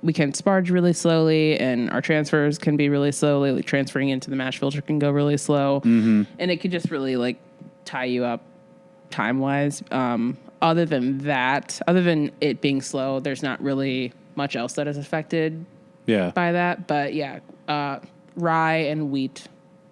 we can sparge really slowly, and our transfers can be really slowly. Like transferring into the mash filter can go really slow, and it could just really like tie you up time wise. Other than it being slow, there's not really much else that is affected by that. But rye and wheat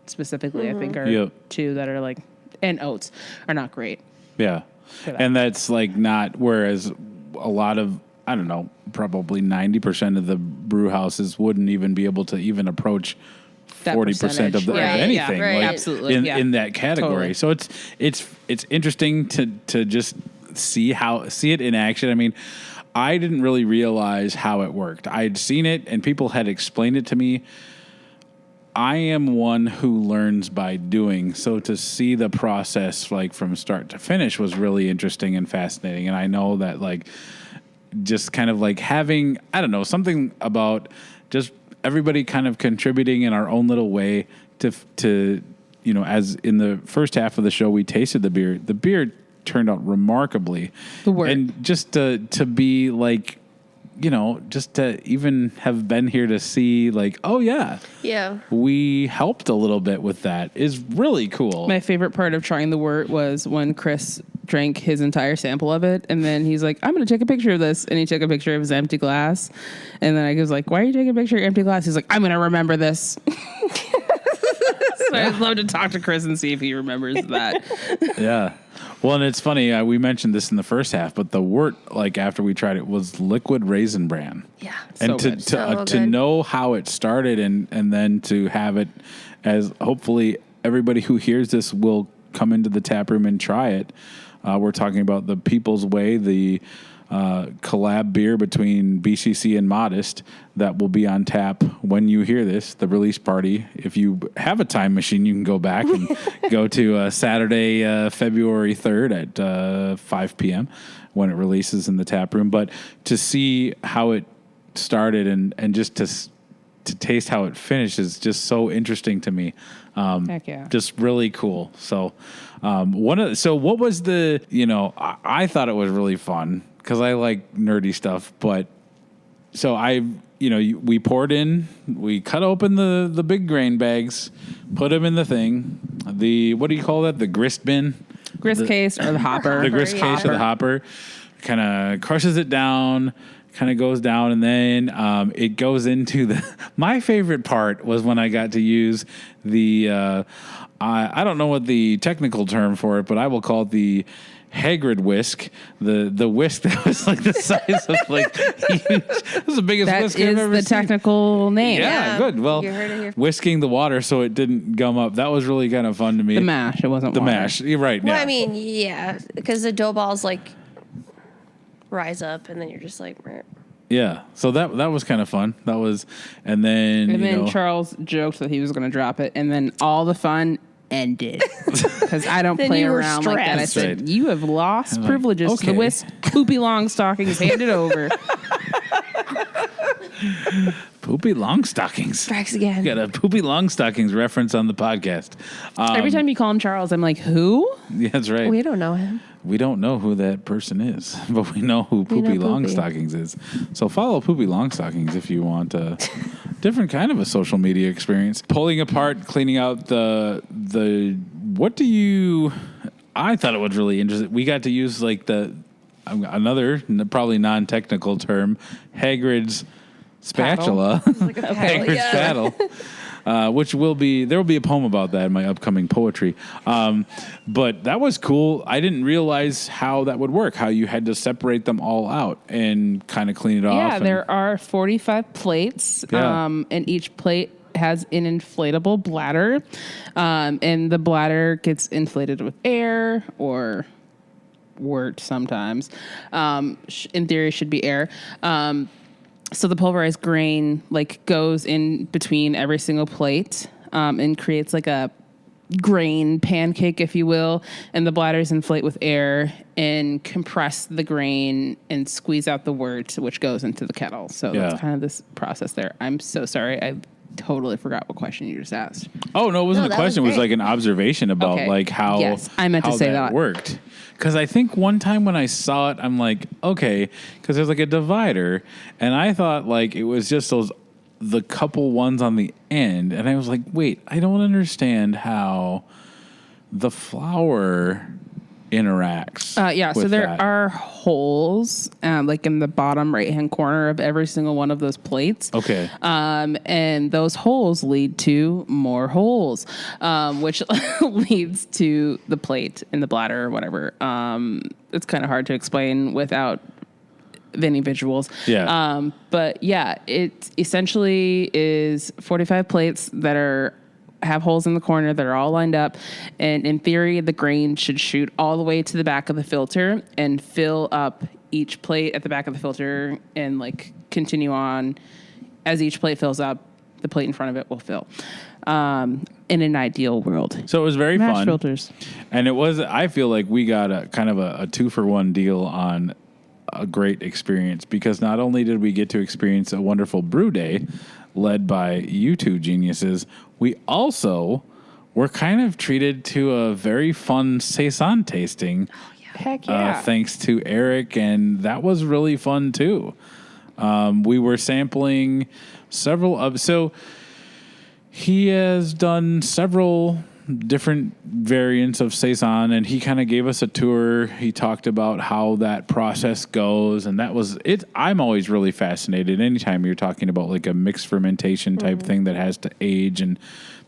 specifically, I think are two that are like, and oats are not great. Yeah. And that's like not, whereas a lot of, I don't know, probably 90% of the brew houses wouldn't even be able to even approach 40% of anything, like absolutely in that category. Totally. So it's interesting to just see it in action. I mean, I didn't really realize how it worked. I'd seen it and people had explained it to me. I am one who learns by doing. So to see the process like from start to finish was really interesting and fascinating. And I know that like just kind of like having, I don't know, something about just everybody kind of contributing in our own little way to as in the first half of the show, we tasted the beer turned out remarkably. And just to be like, just to even have been here to see like, oh yeah, we helped a little bit with that is really cool. My favorite part of trying the wort was when Chris drank his entire sample of it, and then he's like, I'm going to take a picture of this, and he took a picture of his empty glass, and then I was like, why are you taking a picture of your empty glass? He's like, I'm going to remember this. So I'd love to talk to Chris and see if he remembers that. Yeah. Well, and it's funny, we mentioned this in the first half, but the wort, like after we tried it, was liquid raisin bran. Yeah. And to know how it started and then to have it as hopefully everybody who hears this will come into the tap room and try it. We're talking about the People's Way, the collab beer between BCC and Modist that will be on tap when you hear this, the release party. If you have a time machine, you can go back and go to Saturday, February 3rd at 5 p.m. when it releases in the tap room. But to see how it started and just to taste how it finished is just so interesting to me. Heck yeah. Just really cool. So what was the, I thought it was really fun because I like nerdy stuff, but so we poured in, we cut open the big grain bags, put them in the thing, what do you call that? The grist bin? Grist case or the hopper. The grist case or the hopper. Kind of crushes it down, kind of goes down, and then it goes into my favorite part was when I got to use the, I don't know what the technical term for it, but I will call it the Hagrid whisk, the whisk that was like the size of like huge. It was the biggest whisk I've ever seen. That is the technical name. Yeah, good. Well, you heard it here. Whisking the water so it didn't gum up. That was really kind of fun to me. The mash, it wasn't the water. Mash. You're right. Well, yeah. I mean, yeah, because the dough balls like rise up, and then you're just like. Meh. Yeah, so that was kind of fun. That was, and then Charles joked that he was going to drop it, and then all the fun ended because I don't play around like that. I said, right. You have lost privileges to the whisk. Poopy long stockings handed over. Poopy long stockings. Strikes again. You got a poopy long stockings reference on the podcast. Every time you call him Charles, I'm like, who? Yeah, that's right. We don't know him. We don't know who that person is, but we know who Poopy Longstockings is. So follow Poopy Longstockings if you want a different kind of a social media experience. Pulling apart, cleaning out I thought it was really interesting. We got to use like another probably non-technical term, Hagrid's spatula. Like a Hagrid's paddle. Which there will be a poem about that in my upcoming poetry. But that was cool. I didn't realize how that would work, how you had to separate them all out and kind of clean it off. Yeah, there are 45 plates, and each plate has an inflatable bladder, and the bladder gets inflated with air or wort sometimes. In theory, should be air. So the pulverized grain goes in between every single plate and creates like a grain pancake, if you will. And the bladders inflate with air and compress the grain and squeeze out the wort, which goes into the kettle. So that's kind of this process there. I'm so sorry. I totally forgot what question you just asked. Oh, no, it wasn't a question. It was great. like an observation about Okay. like how, Yes, I meant to how say that that. worked. Because I think one time when I saw it, I'm like, okay, because there's like a divider, and I thought like it was just the couple ones on the end, and I was like, wait, I don't understand how the flour interacts. So with there that. are holes like in the bottom right-hand corner of every single one of those plates. Okay. And those holes lead to more holes, which leads to the plate in the bladder or whatever. It's kind of hard to explain without any visuals. Yeah. But yeah, it essentially is 45 plates that have holes in the corner that are all lined up, and in theory the grain should shoot all the way to the back of the filter and fill up each plate at the back of the filter and like continue on. As each plate fills up, the plate in front of it will fill. In an ideal world. So it was very Mash fun. filters. And it was, I feel like we got a kind of a 2-for-1 deal on a great experience, because not only did we get to experience a wonderful brew day led by you two geniuses, we also were kind of treated to a very fun saison tasting. Heck yeah. Thanks to Eric, and that was really fun too. We were sampling so he has done several different variants of saison, and he kind of gave us a tour. He talked about how that process goes, and that was it. I'm always really fascinated anytime you're talking about like a mixed fermentation type thing that has to age, and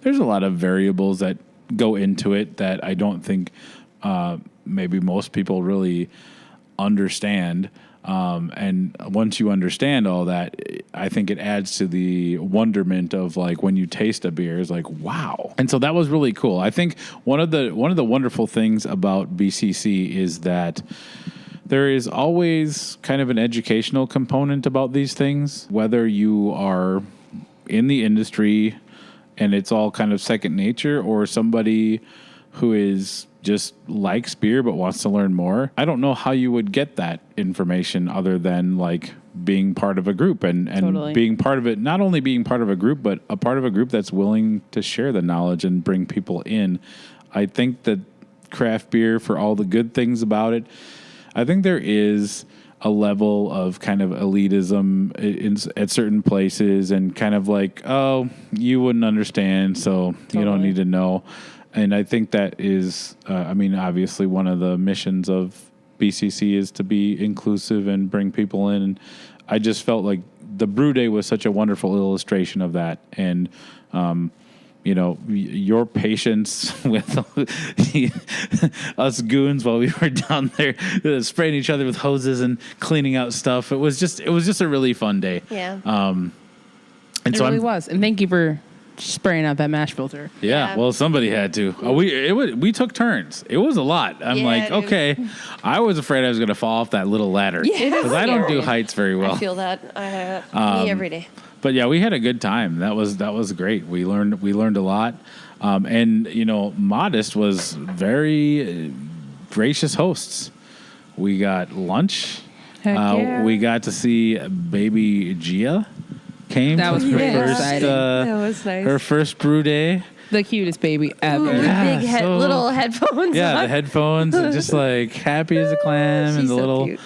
there's a lot of variables that go into it that I don't think maybe most people really understand. And once you understand all that, I think it adds to the wonderment of like when you taste a beer is like, wow. And so that was really cool. I think one of the wonderful things about BCC is that there is always kind of an educational component about these things, whether you are in the industry and it's all kind of second nature, or somebody who is just likes beer but wants to learn more. I don't know how you would get that information other than like being part of a group and Totally. being part of it, not only being part of a group, but a part of a group that's willing to share the knowledge and bring people in. I think that craft beer, for all the good things about it, I think there is a level of kind of elitism at certain places, and kind of like, oh, you wouldn't understand, so you don't need to know. And I think that is, obviously one of the missions of BCC is to be inclusive and bring people in. And I just felt like the Brew Day was such a wonderful illustration of that. And, your patience with us goons while we were down there spraying each other with hoses and cleaning out stuff. It was just a really fun day. Yeah. And It so really was. And thank you for spraying out that mash filter. Yeah, well, somebody had to. We took turns. It was a lot. I'm Yeah, like, dude. okay. I was afraid I was going to fall off that little ladder, because I don't do heights very well. I feel that. Me every day. But yeah, we had a good time. That was great. We learned a lot. And Modist was very gracious hosts. We got lunch. Heck yeah. We got to see baby Gia came. That was for her pretty first, exciting. That was nice. her first brew day. The cutest baby ever. With Yeah, big so- little headphones. Yeah, on. the headphones, and just like happy as a clam, She's and the so little cute.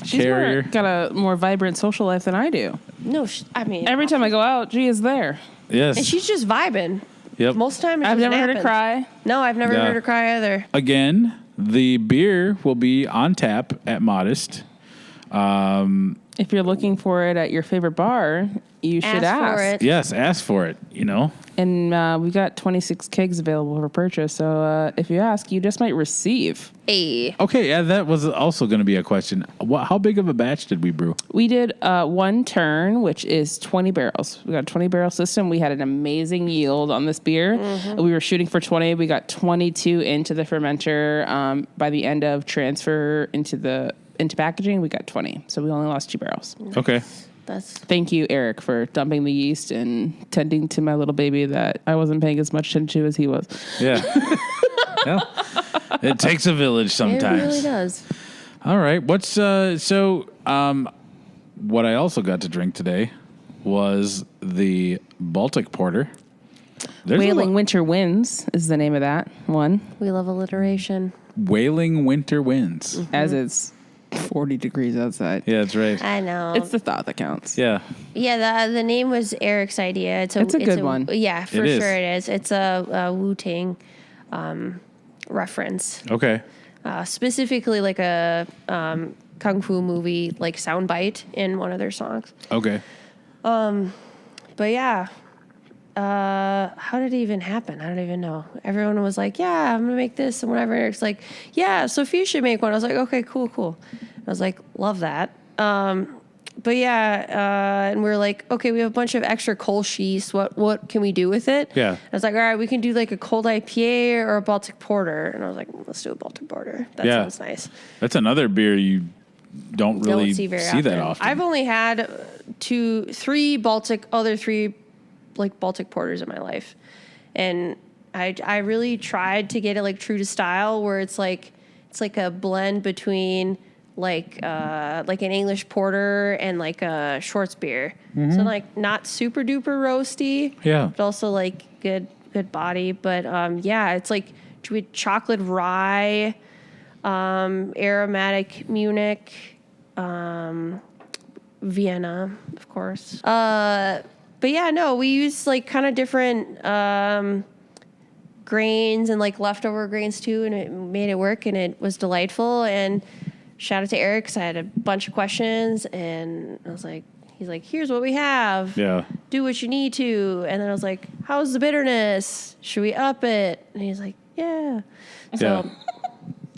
She's carrier. got a more vibrant social life than I do. No, Every time I go out, she is there. Yes. and she's just vibing. Yep. Most time, I've never heard her cry. No, I've never Yeah. heard her cry either. Again, the beer will be on tap at Modist. If you're looking for it at your favorite bar, you should Ask for it. Yes, ask for it. And we've got 26 kegs available for purchase. So if you ask, you just might receive. Hey. Okay, yeah, that was also going to be a question. How big of a batch did we brew? We did one turn, which is 20 barrels. We got a 20 barrel system. We had an amazing yield on this beer. We were shooting for 20. We got 22 into the fermenter. By the end of transfer into packaging, we got 20. So we only lost 2 barrels. Okay. Thank you, Eric, for dumping the yeast and tending to my little baby that I wasn't paying as much attention to as he was. Yeah. Well, it takes a village sometimes. It really does. All right. What I also got to drink today was the Baltic Porter. Wailing Winter Winds is the name of that one. We love alliteration. Wailing Winter Winds. As it's 40 degrees outside. Yeah, that's right. I know. It's the thought that counts. Yeah. Yeah, the name was Eric's idea. It's a good one. Yeah, for It is. sure it is. It's a Wu-Tang reference. Okay. Specifically like a kung fu movie, like soundbite in one of their songs. Okay. But yeah, how did it even happen? I don't even know. Everyone was like, yeah, I'm going to make this and whatever. Eric's like, yeah, Sophia should make one. I was like, okay, cool. I was like, love that. But yeah, and we're like, okay, we have a bunch of extra Kolsch's. What can we do with it? Yeah. I was like, all right, we can do like a cold IPA or a Baltic Porter. And I was like, let's do a Baltic Porter. That sounds nice. That's another beer you don't really see very that often. I've only had three Baltic Porters in my life. And I really tried to get it like true to style where it's like a blend between like an English porter and like a Shorts beer. Mm-hmm. So like not super duper roasty. Yeah. But also like good body. But yeah, it's like with chocolate rye, aromatic Munich, Vienna, of course. But yeah, no, we use like kind of different grains and like leftover grains too, and it made it work, and it was delightful. And shout out to Eric, because I had a bunch of questions, and I was like, he's like, here's what we have. Yeah. Do what you need to. And then I was like, how's the bitterness? Should we up it? And he's like, yeah. So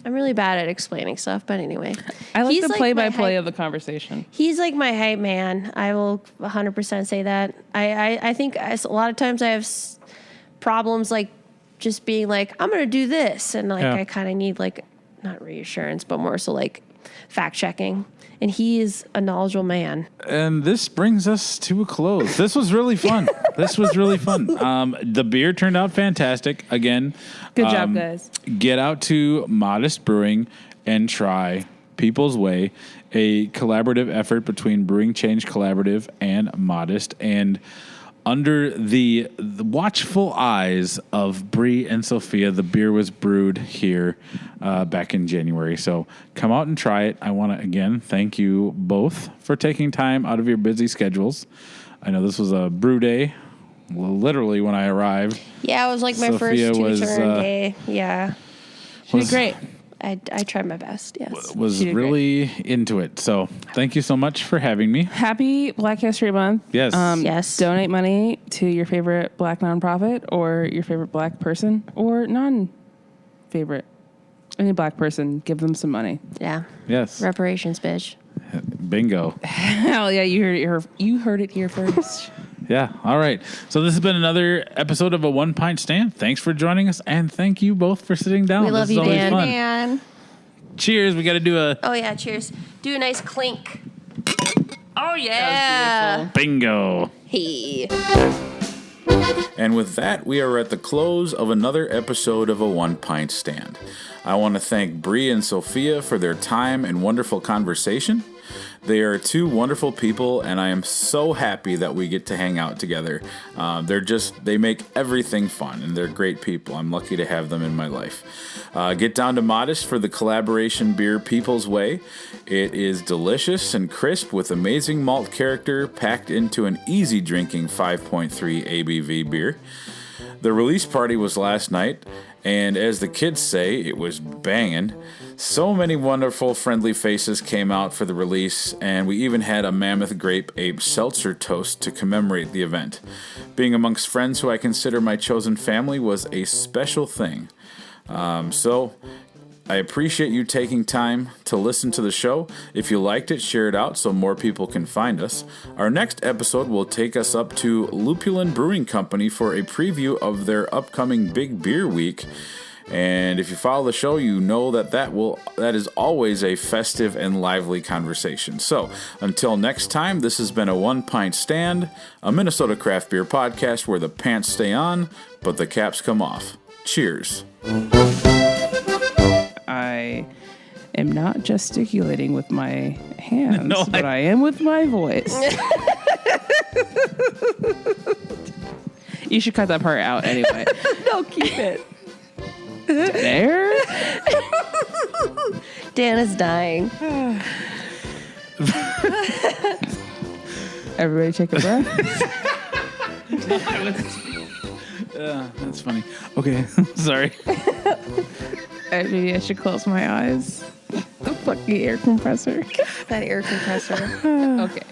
I'm really bad at explaining stuff, but anyway. I like He's the like play-by-play of the conversation. He's like my hype man. I will 100% say that. I think a lot of times I have problems like just being like, I'm going to do this. And like I kind of need like, not reassurance, but more so like fact checking. And he is a knowledgeable man. And this brings us to a close. This was really fun. The beer turned out fantastic. Again, good job, guys. Get out to Modist Brewing and try People's Way, a collaborative effort between Brewing Change Collaborative and Modist. And under the watchful eyes of Bree and Sophia, the beer was brewed here back in January. So come out and try it. I want to, again, thank you both for taking time out of your busy schedules. I know this was a brew day, literally when I arrived. Yeah, it was like my Sophia first two-turn day. Yeah. She did great. I tried my best, yes. Was really into it. So thank you so much for having me. Happy Black History Month. Yes. Yes. Donate money to your favorite Black nonprofit or your favorite Black person or non-favorite. Any Black person, give them some money. Yeah. Yes. Reparations, bitch. Bingo. Hell yeah, you heard it here first. Yeah. All right. So this has been another episode of A One Pint Stand. Thanks for joining us, and thank you both for sitting down. We love you, Dan. Fun. Cheers. We got to do a... Oh, yeah. Cheers. Do a nice clink. Oh, yeah. Bingo. Hey. And with that, we are at the close of another episode of A One Pint Stand. I want to thank Bree and Sophia for their time and wonderful conversation. They are two wonderful people, and I am so happy that we get to hang out together. They make everything fun, and they're great people. I'm lucky to have them in my life. Get down to Modist for the collaboration beer People's Way. It is delicious and crisp with amazing malt character packed into an easy drinking 5.3 ABV beer. The release party was last night, and as the kids say, it was banging. So many wonderful, friendly faces came out for the release, and we even had a Mammoth Grape Ape Seltzer toast to commemorate the event. Being amongst friends who I consider my chosen family was a special thing. So I appreciate you taking time to listen to the show. If you liked it, share it out so more people can find us. Our next episode will take us up to Lupulin Brewing Company for a preview of their upcoming Big Beer Week. And if you follow the show, you know that is always a festive and lively conversation. So until next time, this has been A One Pint Stand, a Minnesota craft beer podcast where the pants stay on, but the caps come off. Cheers. I am not gesticulating with my hands, but I am with my voice. You should cut that part out anyway. No, keep it. There? Dan is dying. Everybody take a breath. That's funny. Okay, sorry. Maybe I should close my eyes. The fucking air compressor. That air compressor. Okay.